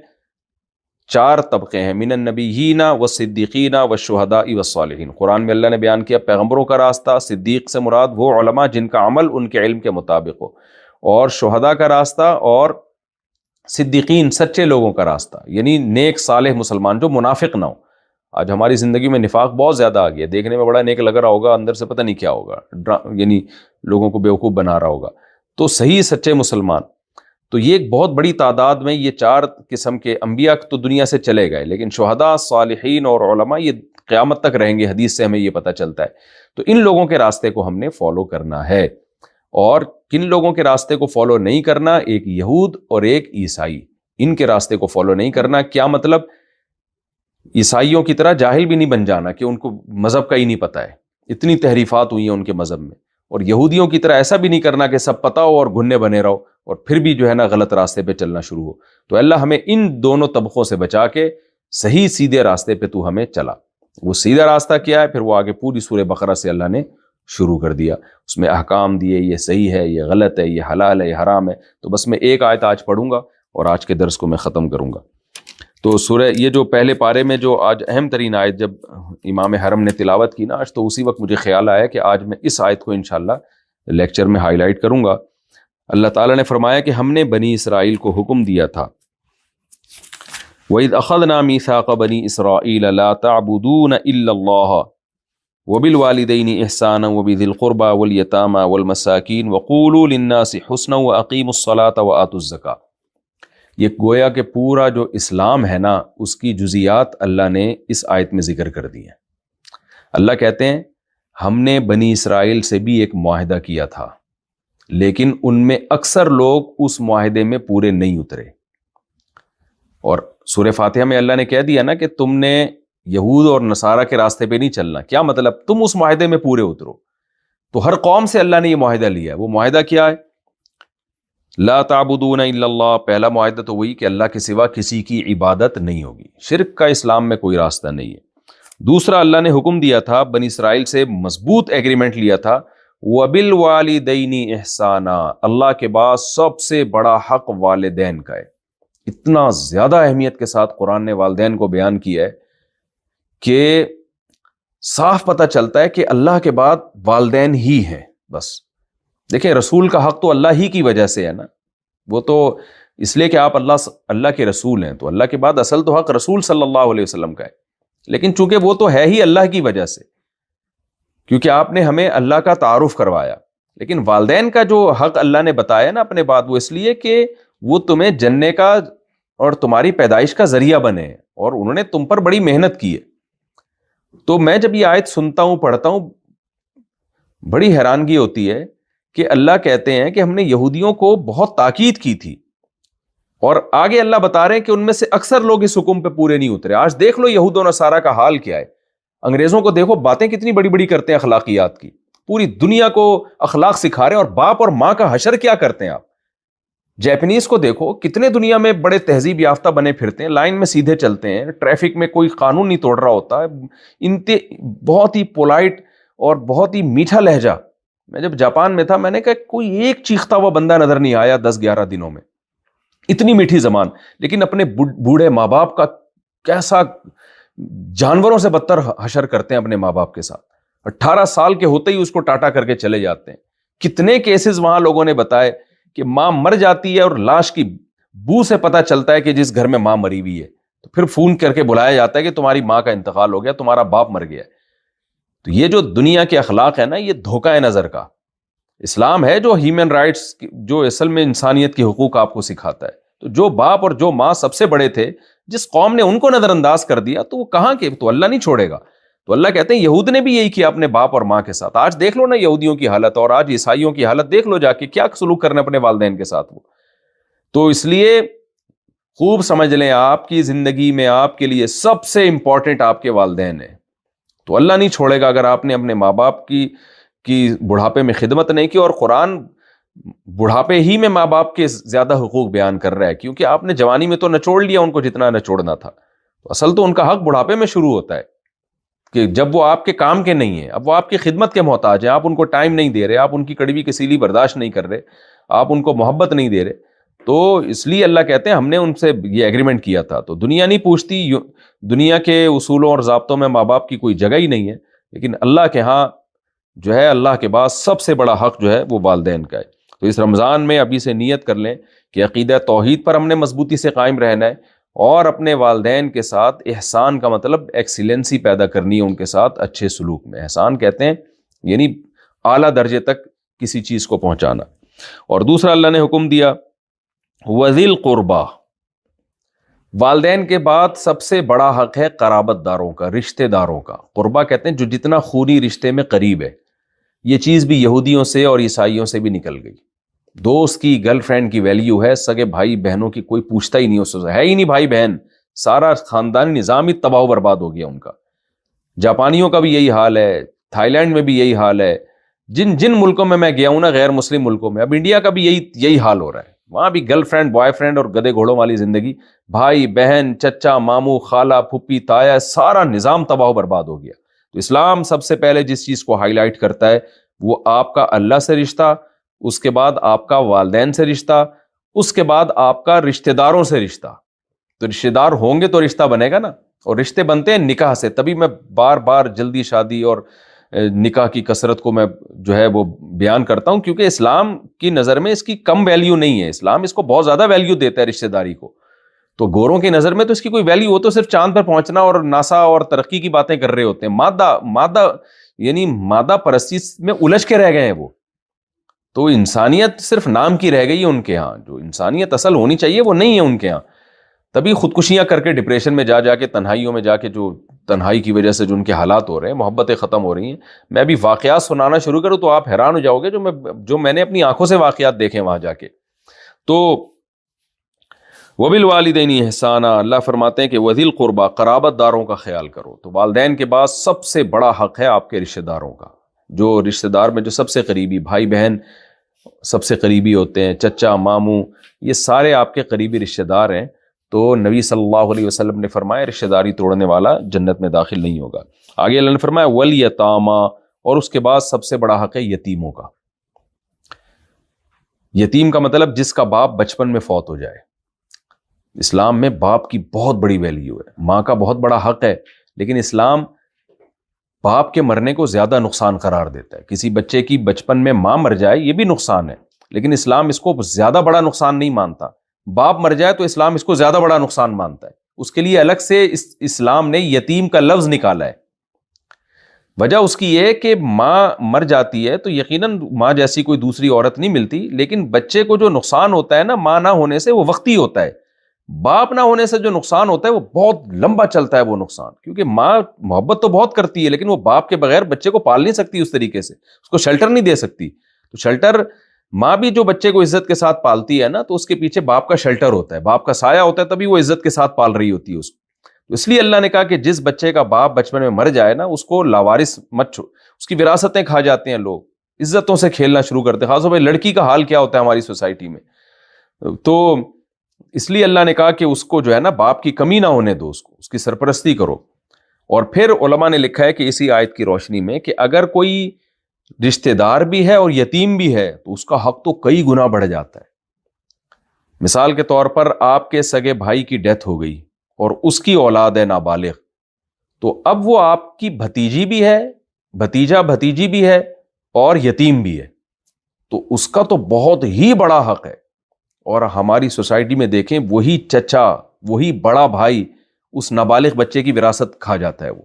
4 طبقے ہیں، من النبیین والصدیقین والشہداء والصالحین۔ قرآن میں اللہ نے بیان کیا پیغمبروں کا راستہ، صدیق سے مراد وہ علماء جن کا عمل ان کے علم کے مطابق ہو، اور شہداء کا راستہ، اور صدیقین سچے لوگوں کا راستہ، یعنی نیک صالح مسلمان جو منافق نہ ہو۔ آج ہماری زندگی میں نفاق بہت زیادہ آ گیا، دیکھنے میں بڑا نیک لگ رہا ہوگا، اندر سے پتہ نہیں کیا ہوگا، یعنی لوگوں کو بیوقوف بنا رہا ہوگا۔ تو صحیح سچے مسلمان، تو یہ ایک بہت بڑی تعداد میں یہ 4 قسم کے انبیاء تو دنیا سے چلے گئے، لیکن شہداء، صالحین اور علماء یہ قیامت تک رہیں گے، حدیث سے ہمیں یہ پتہ چلتا ہے۔ تو ان لوگوں کے راستے کو ہم نے فالو کرنا ہے، اور کن لوگوں کے راستے کو فالو نہیں کرنا؟ ایک یہود اور ایک عیسائی، ان کے راستے کو فالو نہیں کرنا۔ کیا مطلب؟ عیسائیوں کی طرح جاہل بھی نہیں بن جانا کہ ان کو مذہب کا ہی نہیں پتہ ہے، اتنی تحریفات ہوئی ہیں ان کے مذہب میں، اور یہودیوں کی طرح ایسا بھی نہیں کرنا کہ سب پتہ ہو اور گھنے بنے رہو اور پھر بھی جو ہے نا غلط راستے پہ چلنا شروع ہو۔ تو اللہ ہمیں ان دونوں طبقوں سے بچا کے صحیح سیدھے راستے پہ تو ہمیں چلا۔ وہ سیدھا راستہ کیا ہے؟ پھر وہ آگے پوری سورہ بقرہ سے اللہ نے شروع کر دیا، اس میں احکام دیے، یہ صحیح ہے، یہ غلط ہے، یہ حلال ہے، یہ حرام ہے۔ تو بس میں ایک آیت آج پڑھوں گا اور آج کے درس کو میں ختم کروں گا۔ تو سورہ، یہ جو پہلے پارے میں جو آج اہم ترین آیت جب امام حرم نے تلاوت کی نا آج، تو اسی وقت مجھے خیال آیا کہ آج میں اس آیت کو انشاءاللہ لیکچر میں ہائی لائٹ کروں گا۔ اللہ تعالیٰ نے فرمایا کہ ہم نے بنی اسرائیل کو حکم دیا تھا، وَإِذْ أَخَذْنَا مِيثَاقَ بَنِي إِسْرَائِيلَ لَا تَعْبُدُونَ إِلَّا اللَّهَ وَبِالْوَالِدَيْنِ إِحْسَانًا وَبِذِي الْقُرْبَى وَالْيَتَامَى وَالْمَسَاكِينِ وَقُولُوا لِلنَّاسِ حُسْنًا وَأَقِيمُوا الصَّلَاةَ وَآتُوا الزَّكَاةَ۔ یہ گویا کہ پورا جو اسلام ہے نا، اس کی جزیات اللہ نے اس آیت میں ذکر کر دی ہیں۔ اللہ کہتے ہیں ہم نے بنی اسرائیل سے بھی ایک معاہدہ کیا تھا، لیکن ان میں اکثر لوگ اس معاہدے میں پورے نہیں اترے، اور سورہ فاتحہ میں اللہ نے کہہ دیا نا کہ تم نے یہود اور نصارہ کے راستے پہ نہیں چلنا۔ کیا مطلب؟ تم اس معاہدے میں پورے اترو۔ تو ہر قوم سے اللہ نے یہ معاہدہ لیا ہے۔ وہ معاہدہ کیا ہے؟ لا تعبدون الا اللہ، پہلا معاہدہ تو وہی کہ اللہ کے سوا کسی کی عبادت نہیں ہوگی، شرک کا اسلام میں کوئی راستہ نہیں ہے۔ دوسرا اللہ نے حکم دیا تھا، بنی اسرائیل سے مضبوط ایگریمنٹ لیا تھا، وَبِالْوَالِدَيْنِ إِحْسَانًا، اللہ کے بعد سب سے بڑا حق والدین کا ہے۔ اتنا زیادہ اہمیت کے ساتھ قرآن نے والدین کو بیان کیا ہے کہ صاف پتہ چلتا ہے کہ اللہ کے بعد والدین ہی ہیں۔ بس دیکھیں، رسول کا حق تو اللہ ہی کی وجہ سے ہے نا، وہ تو اس لیے کہ آپ اللہ کے رسول ہیں، تو اللہ کے بعد اصل تو حق رسول صلی اللہ علیہ وسلم کا ہے، لیکن چونکہ وہ تو ہے ہی اللہ کی وجہ سے، کیونکہ آپ نے ہمیں اللہ کا تعارف کروایا۔ لیکن والدین کا جو حق اللہ نے بتایا نا اپنے بعد، وہ اس لیے کہ وہ تمہیں جننے کا اور تمہاری پیدائش کا ذریعہ بنے، اور انہوں نے تم پر بڑی محنت کی ہے۔ تو میں جب یہ آیت سنتا ہوں، پڑھتا ہوں، بڑی حیرانگی ہوتی ہے کہ اللہ کہتے ہیں کہ ہم نے یہودیوں کو بہت تاکید کی تھی، اور آگے اللہ بتا رہے ہیں کہ ان میں سے اکثر لوگ اس حکم پہ پورے نہیں اترے۔ آج دیکھ لو یہود و نصارہ کا حال کیا ہے، انگریزوں کو دیکھو، باتیں کتنی بڑی بڑی کرتے ہیں اخلاقیات کی، پوری دنیا کو اخلاق سکھا رہے ہیں، اور باپ اور ماں کا حشر کیا کرتے ہیں آپ۔ جیپنیز کو دیکھو، کتنے دنیا میں بڑے تہذیب یافتہ بنے پھرتے ہیں، لائن میں سیدھے چلتے ہیں، ٹریفک میں کوئی قانون نہیں توڑ رہا ہوتا، بہت ہی پولائٹ اور بہت ہی میٹھا لہجہ۔ میں جب جاپان میں تھا، میں نے کہا کوئی ایک چیختا ہوا بندہ نظر نہیں آیا 10-11 دنوں میں، اتنی میٹھی زبان، لیکن اپنے بوڑھے ماں باپ کا کیسا جانوروں سے بدتر حشر کرتے ہیں اپنے ماں باپ کے ساتھ۔ 18 سال کے ہوتے ہی اس کو ٹاٹا کر کے چلے جاتے ہیں۔ کتنے کیسز وہاں لوگوں نے بتائے کہ ماں مر جاتی ہے اور لاش کی بو سے پتہ چلتا ہے کہ جس گھر میں ماں مری ہوئی ہے، تو پھر فون کر کے بلایا جاتا ہے کہ تمہاری ماں کا انتقال ہو گیا، تمہارا باپ مر گیا ہے۔ تو یہ جو دنیا کے اخلاق ہے نا، یہ دھوکہ ہے نظر کا۔ اسلام ہے جو ہیومن رائٹس، جو اصل میں انسانیت کے حقوق آپ کو سکھاتا ہے۔ تو جو باپ اور جو ماں سب سے بڑے تھے، جس قوم نے ان کو نظر انداز کر دیا، تو وہ کہاں کے، تو اللہ نہیں چھوڑے گا۔ تو اللہ کہتے ہیں یہود نے بھی یہی کیا اپنے باپ اور ماں کے ساتھ۔ آج دیکھ لو نا یہودیوں کی حالت، اور آج عیسائیوں کی حالت دیکھ لو جا کے، کیا سلوک کرنا اپنے والدین کے ساتھ وہ۔ تو اس لیے خوب سمجھ لیں، آپ کی زندگی میں آپ کے لیے سب سے امپورٹنٹ آپ کے والدین ہیں۔ تو اللہ نہیں چھوڑے گا اگر آپ نے اپنے ماں باپ کی بڑھاپے میں خدمت نہیں کی. اور قرآن بڑھاپے ہی میں ماں باپ کے زیادہ حقوق بیان کر رہا ہے, کیونکہ آپ نے جوانی میں تو نچوڑ لیا ان کو جتنا نچوڑنا تھا. تو اصل تو ان کا حق بڑھاپے میں شروع ہوتا ہے کہ جب وہ آپ کے کام کے نہیں ہیں, اب وہ آپ کی خدمت کے محتاج ہیں, آپ ان کو ٹائم نہیں دے رہے, آپ ان کی کڑوی کسیلی برداشت نہیں کر رہے, آپ ان کو محبت نہیں دے رہے. تو اس لیے اللہ کہتے ہیں ہم نے ان سے یہ ایگریمنٹ کیا تھا. تو دنیا نہیں پوچھتی, دنیا کے اصولوں اور ضابطوں میں ماں باپ کی کوئی جگہ ہی نہیں ہے, لیکن اللہ کے ہاں جو ہے, اللہ کے بعد سب سے بڑا حق جو ہے وہ والدین کا ہے. تو اس رمضان میں ابھی سے نیت کر لیں کہ عقیدہ توحید پر ہم نے مضبوطی سے قائم رہنا ہے, اور اپنے والدین کے ساتھ احسان کا مطلب ایکسیلنسی پیدا کرنی ہے, ان کے ساتھ اچھے سلوک میں. احسان کہتے ہیں یعنی اعلیٰ درجے تک کسی چیز کو پہنچانا. اور دوسرا اللہ نے حکم دیا وذی القربا, والدین کے بعد سب سے بڑا حق ہے قرابت داروں کا, رشتہ داروں کا. قربا کہتے ہیں جو جتنا خونی رشتے میں قریب ہے. یہ چیز بھی یہودیوں سے اور عیسائیوں سے بھی نکل گئی. دوست کی گرل فرینڈ کی ویلیو ہے, سگے بھائی بہنوں کی کوئی پوچھتا ہی نہیں, اس سے ہے ہی نہیں بھائی بہن, سارا خاندانی نظام ہی تباہ و برباد ہو گیا ان کا. جاپانیوں کا بھی یہی حال ہے, تھائی لینڈ میں بھی یہی حال ہے, جن ملکوں میں گیا ہوں نا, غیر مسلم ملکوں میں. اب انڈیا کا بھی یہی حال ہو رہا ہے, وہاں بھی گرل فرینڈ بوائے فرینڈ اور گدے گھوڑوں والی زندگی, بھائی بہن چچا ماموں خالہ پھپھی تایا, سارا نظام تباہ و برباد ہو گیا. تو اسلام سب سے پہلے جس چیز کو ہائی لائٹ کرتا ہے وہ آپ کا اللہ سے رشتہ, اس کے بعد آپ کا والدین سے رشتہ, اس کے بعد آپ کا رشتہ داروں سے رشتہ. تو رشتہ دار ہوں گے تو رشتہ بنے گا نا, اور رشتے بنتے ہیں نکاح سے. تبھی میں بار بار جلدی شادی اور نکاح کی کثرت کو میں جو ہے وہ بیان کرتا ہوں, کیونکہ اسلام کی نظر میں اس کی کم ویلیو نہیں ہے. اسلام اس کو بہت زیادہ ویلیو دیتا ہے رشتہ داری کو. تو گوروں کی نظر میں تو اس کی کوئی ویلیو ہو تو صرف چاند پر پہنچنا اور ناسا اور ترقی کی باتیں کر رہے ہوتے ہیں. مادہ یعنی مادہ پرستی میں الجھ کے رہ گئے ہیں وہ. تو انسانیت صرف نام کی رہ گئی ہے ان کے ہاں, جو انسانیت اصل ہونی چاہیے وہ نہیں ہے ان کے ہاں. تبھی خودکشیاں کر کے ڈپریشن میں جا کے تنہائیوں میں جا کے, جو تنہائی کی وجہ سے جو ان کے حالات ہو رہے ہیں, محبتیں ختم ہو رہی ہیں. میں ابھی واقعات سنانا شروع کروں تو آپ حیران ہو جاؤ گے, جو میں نے اپنی آنکھوں سے واقعات دیکھے وہاں جا کے. تو وبالوالدین احسانا, اللہ فرماتے ہیں کہ وذی القربا, قرابت داروں کا خیال کرو. تو والدین کے بعد سب سے بڑا حق ہے آپ کے رشتہ داروں کا. جو رشتہ دار میں جو سب سے قریبی بھائی بہن سب سے قریبی ہوتے ہیں, چچا ماموں, یہ سارے آپ کے قریبی رشتہ دار ہیں. تو نبی صلی اللہ علیہ وسلم نے فرمایا رشتہ داری توڑنے والا جنت میں داخل نہیں ہوگا. آگے اللہ نے فرمایا والیتاما, اور اس کے بعد سب سے بڑا حق ہے یتیموں کا. یتیم کا مطلب جس کا باپ بچپن میں فوت ہو جائے. اسلام میں باپ کی بہت بڑی ویلیو ہے, ماں کا بہت بڑا حق ہے, لیکن اسلام باپ کے مرنے کو زیادہ نقصان قرار دیتا ہے. کسی بچے کی بچپن میں ماں مر جائے یہ بھی نقصان ہے, لیکن اسلام اس کو زیادہ بڑا نقصان نہیں مانتا. باپ مر جائے تو اسلام اس کو زیادہ بڑا نقصان مانتا ہے. اس کے لیے الگ سے اسلام نے یتیم کا لفظ نکالا ہے. وجہ اس کی یہ کہ ماں مر جاتی ہے تو یقیناً ماں جیسی کوئی دوسری عورت نہیں ملتی, لیکن بچے کو جو نقصان ہوتا ہے نا ماں نہ ہونے سے وہ وقتی ہوتا ہے. باپ نہ ہونے سے جو نقصان ہوتا ہے وہ بہت لمبا چلتا ہے وہ نقصان, کیونکہ ماں محبت تو بہت کرتی ہے لیکن وہ باپ کے بغیر بچے کو پال نہیں سکتی اس طریقے سے, اس کو شیلٹر نہیں دے سکتی. تو شیلٹر, ماں بھی جو بچے کو عزت کے ساتھ پالتی ہے نا تو اس کے پیچھے باپ کا شیلٹر ہوتا ہے, باپ کا سایہ ہوتا ہے, تبھی وہ عزت کے ساتھ پال رہی ہوتی ہے اس کو. تو اس لیے اللہ نے کہا کہ جس بچے کا باپ بچپن میں مر جائے نا اس کو لاوارث مت چھوڑ, اس کی وراثتیں کھا جاتے ہیں لوگ, عزتوں سے کھیلنا شروع کرتے ہیں. خاص طور پہ لڑکی کا حال کیا ہوتا ہے ہماری سوسائٹی میں. تو اس لیے اللہ نے کہا کہ اس کو جو ہے نا باپ کی کمی نہ ہونے دو, اس کی سرپرستی کرو. اور پھر علماء نے لکھا ہے کہ اسی آیت کی روشنی میں کہ اگر کوئی رشتہ دار بھی ہے اور یتیم بھی ہے تو اس کا حق تو کئی گنا بڑھ جاتا ہے. مثال کے طور پر آپ کے سگے بھائی کی ڈیتھ ہو گئی اور اس کی اولاد ہے نابالغ, تو اب وہ آپ کی بھتیجی بھی ہے, بھتیجا بھتیجی بھی ہے اور یتیم بھی ہے, تو اس کا تو بہت ہی بڑا حق ہے. اور ہماری سوسائٹی میں دیکھیں وہی چچا, وہی بڑا بھائی اس نابالغ بچے کی وراثت کھا جاتا ہے. وہ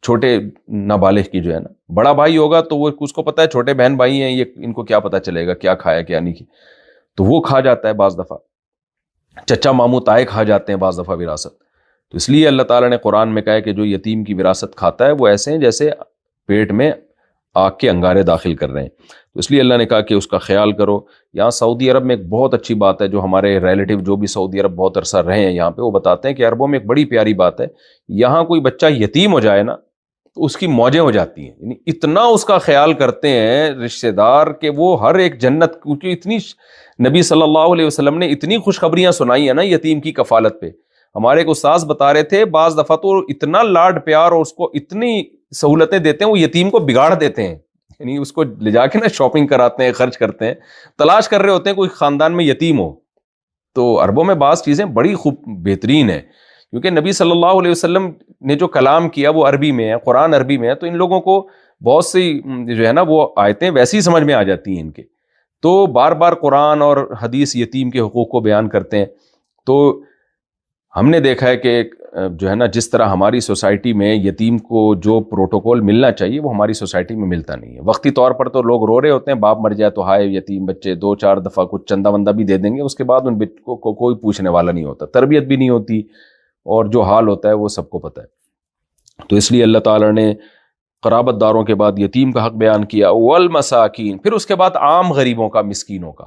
چھوٹے نابالغ کی جو ہے نا, بڑا بھائی ہوگا تو وہ اس کو پتا ہے چھوٹے بہن بھائی ہیں, یہ ان کو کیا پتا چلے گا کیا کھایا کیا نہیں, تو وہ کھا جاتا ہے بعض دفعہ. چچا ماموں تائے کھا جاتے ہیں بعض دفعہ وراثت. تو اس لیے اللہ تعالیٰ نے قرآن میں کہا ہے کہ جو یتیم کی وراثت کھاتا ہے وہ ایسے ہیں جیسے پیٹ میں آگ کے انگارے داخل کر رہے ہیں. تو اس لیے اللہ نے کہا کہ اس کا خیال کرو. یہاں سعودی عرب میں ایک بہت اچھی بات ہے, جو ہمارے ریلیٹیو جو بھی سعودی عرب بہت عرصہ رہے ہیں یہاں پہ, وہ بتاتے ہیں کہ عربوں میں ایک بڑی پیاری بات ہے, یہاں کوئی بچہ یتیم ہو جائے نا تو اس کی موجیں ہو جاتی ہیں، یعنی اتنا اس کا خیال کرتے ہیں رشتہ دار کہ وہ ہر ایک جنت، کیونکہ اتنی نبی صلی اللہ علیہ وسلم نے اتنی خوشخبریاں سنائی ہیں نا یتیم کی کفالت پہ. ہمارے ایک استاذ بتا رہے تھے بعض دفعہ تو اتنا لاڈ پیار اور اس کو اتنی سہولتیں دیتے ہیں وہ یتیم کو بگاڑ دیتے ہیں، یعنی اس کو لے جا کے نا شاپنگ کراتے ہیں، خرچ کرتے ہیں، تلاش کر رہے ہوتے ہیں کوئی خاندان میں یتیم ہو. تو عربوں میں بعض چیزیں بڑی خوب بہترین ہیں، کیونکہ نبی صلی اللہ علیہ وسلم نے جو کلام کیا وہ عربی میں ہے، قرآن عربی میں ہے، تو ان لوگوں کو بہت سی جو ہے نا وہ آیتیں ویسی سمجھ میں آ جاتی ہیں ان کے. تو بار بار قرآن اور حدیث یتیم کے حقوق کو بیان کرتے ہیں. تو ہم نے دیکھا ہے کہ جو ہے نا جس طرح ہماری سوسائٹی میں یتیم کو جو پروٹوکول ملنا چاہیے وہ ہماری سوسائٹی میں ملتا نہیں ہے. وقتی طور پر تو لوگ رو رہے ہوتے ہیں، باپ مر جائے تو ہائے یتیم بچے، 2-4 دفعہ کچھ چندہ وندہ بھی دے دیں گے، اس کے بعد ان بچوں کو کوئی پوچھنے والا نہیں ہوتا، تربیت بھی نہیں ہوتی، اور جو حال ہوتا ہے وہ سب کو پتہ ہے. تو اس لیے اللہ تعالیٰ نے قرابت داروں کے بعد یتیم کا حق بیان کیا، والمساکین، پھر اس کے بعد عام غریبوں کا، مسکینوں کا،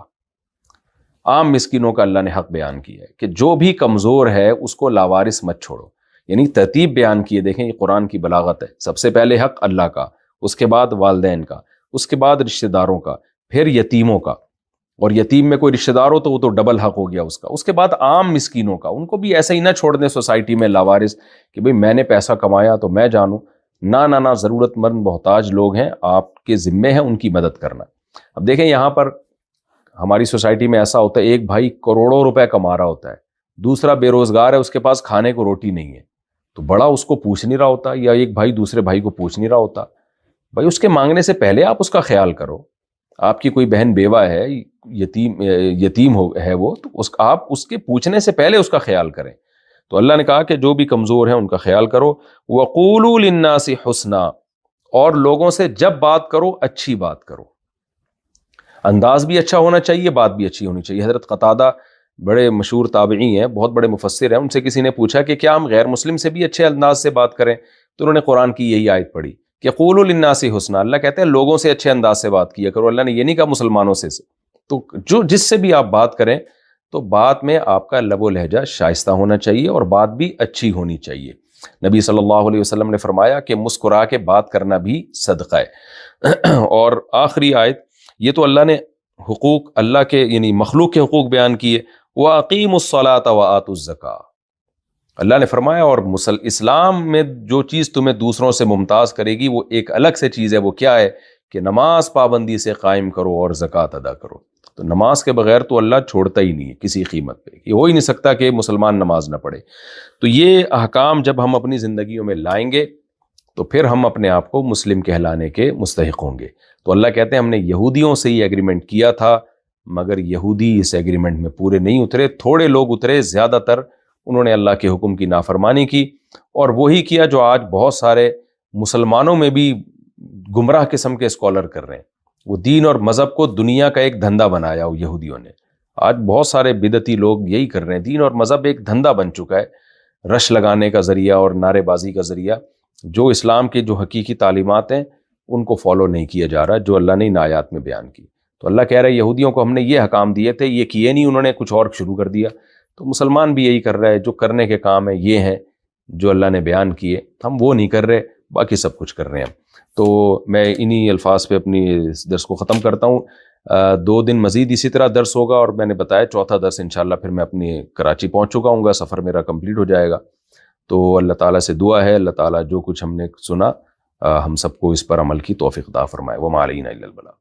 عام مسکینوں کا اللہ نے حق بیان کیا ہے کہ جو بھی کمزور ہے اس کو لاوارث مت چھوڑو. یعنی ترتیب بیان کیے، دیکھیں یہ قرآن کی بلاغت ہے. سب سے پہلے حق اللہ کا، اس کے بعد والدین کا، اس کے بعد رشتہ داروں کا، پھر یتیموں کا، اور یتیم میں کوئی رشتہ دار ہو تو وہ تو ڈبل حق ہو گیا اس کا. اس کے بعد عام مسکینوں کا، ان کو بھی ایسے ہی نہ چھوڑ دیں سوسائٹی میں لاوارث کہ بھئی میں نے پیسہ کمایا تو میں جانوں. نہ ضرورت مند محتاج لوگ ہیں، آپ کے ذمے ہیں ان کی مدد کرنا. اب دیکھیں یہاں پر ہماری سوسائٹی میں ایسا ہوتا ہے، ایک بھائی کروڑوں روپے کما رہا ہوتا ہے، دوسرا بے روزگار ہے، اس کے پاس کھانے کو روٹی نہیں ہے، تو بڑا اس کو پوچھ نہیں رہا ہوتا، یا ایک بھائی دوسرے بھائی کو پوچھ نہیں رہا ہوتا. بھائی اس کے مانگنے سے پہلے آپ اس کا خیال کرو. آپ کی کوئی بہن بیوہ ہے، یتیم ہے وہ، تو آپ اس کے پوچھنے سے پہلے اس کا خیال کریں. تو اللہ نے کہا کہ جو بھی کمزور ہیں ان کا خیال کرو. وَقُولُوا لِلنَّاسِ حُسْنًا، اور لوگوں سے جب بات کرو اچھی بات کرو، انداز بھی اچھا ہونا چاہیے، بات بھی اچھی ہونی چاہیے. حضرت قتادہ بڑے مشہور تابعی ہیں، بہت بڑے مفسر ہیں، ان سے کسی نے پوچھا کہ کیا ہم غیر مسلم سے بھی اچھے انداز سے بات کریں؟ تو انہوں نے قرآن کی یہی آیت پڑھی کہ قولوا للناس حسنا. اللہ کہتے ہیں لوگوں سے اچھے انداز سے بات کیا کرو. اللہ نے یہ نہیں کہا مسلمانوں سے. تو جس سے بھی آپ بات کریں تو بات میں آپ کا لب و لہجہ شائستہ ہونا چاہیے اور بات بھی اچھی ہونی چاہیے. نبی صلی اللہ علیہ وسلم نے فرمایا کہ مسکرا کے بات کرنا بھی صدقہ ہے. اور آخری آیت، یہ تو اللہ نے حقوق اللہ کے یعنی مخلوق کے حقوق بیان کیے. وَأَقِيمُوا الصَّلَاةَ وَآتُوا الزَّكَاةَ، اللہ نے فرمایا اور اسلام میں جو چیز تمہیں دوسروں سے ممتاز کرے گی وہ ایک الگ سے چیز ہے. وہ کیا ہے؟ کہ نماز پابندی سے قائم کرو اور زکوٰۃ ادا کرو. تو نماز کے بغیر تو اللہ چھوڑتا ہی نہیں ہے کسی قیمت پہ، یہ ہو ہی نہیں سکتا کہ مسلمان نماز نہ پڑھے. تو یہ احکام جب ہم اپنی زندگیوں میں لائیں گے تو پھر ہم اپنے آپ کو مسلم کہلانے کے مستحق ہوں گے. تو اللہ کہتے ہیں ہم نے یہودیوں سے یہ ایگریمنٹ کیا تھا، مگر یہودی اس ایگریمنٹ میں پورے نہیں اترے. تھوڑے لوگ اترے، زیادہ تر انہوں نے اللہ کے حکم کی نافرمانی کی، اور وہی کیا جو آج بہت سارے مسلمانوں میں بھی گمراہ قسم کے اسکالر کر رہے ہیں. وہ دین اور مذہب کو دنیا کا ایک دھندا بنایا وہ یہودیوں نے. آج بہت سارے بدعتی لوگ یہی کر رہے ہیں. دین اور مذہب ایک دھندا بن چکا ہے، رش لگانے کا ذریعہ اور نعرے بازی کا ذریعہ. جو اسلام کے جو حقیقی تعلیمات ہیں ان کو فالو نہیں کیا جا رہا جو اللہ نے ان آیات میں بیان کی. تو اللہ کہہ رہا ہے یہودیوں کو ہم نے یہ حکام دیے تھے، یہ کیے نہیں، انہوں نے کچھ اور شروع کر دیا. تو مسلمان بھی یہی کر رہا ہے، جو کرنے کے کام ہیں یہ ہیں جو اللہ نے بیان کیے، ہم وہ نہیں کر رہے، باقی سب کچھ کر رہے ہیں. تو میں انہی الفاظ پہ اپنی اس درس کو ختم کرتا ہوں. 2 دن مزید اسی طرح درس ہوگا، اور میں نے بتایا چوتھا درس انشاءاللہ پھر میں اپنی کراچی پہنچ چکا ہوں گا، سفر میرا کمپلیٹ ہو جائے گا. تو اللہ تعالیٰ سے دعا ہے اللہ تعالیٰ جو کچھ ہم نے سنا ہم سب کو اس پر عمل کی توفیق عطا فرمائے. وما علینا الا البلاغ.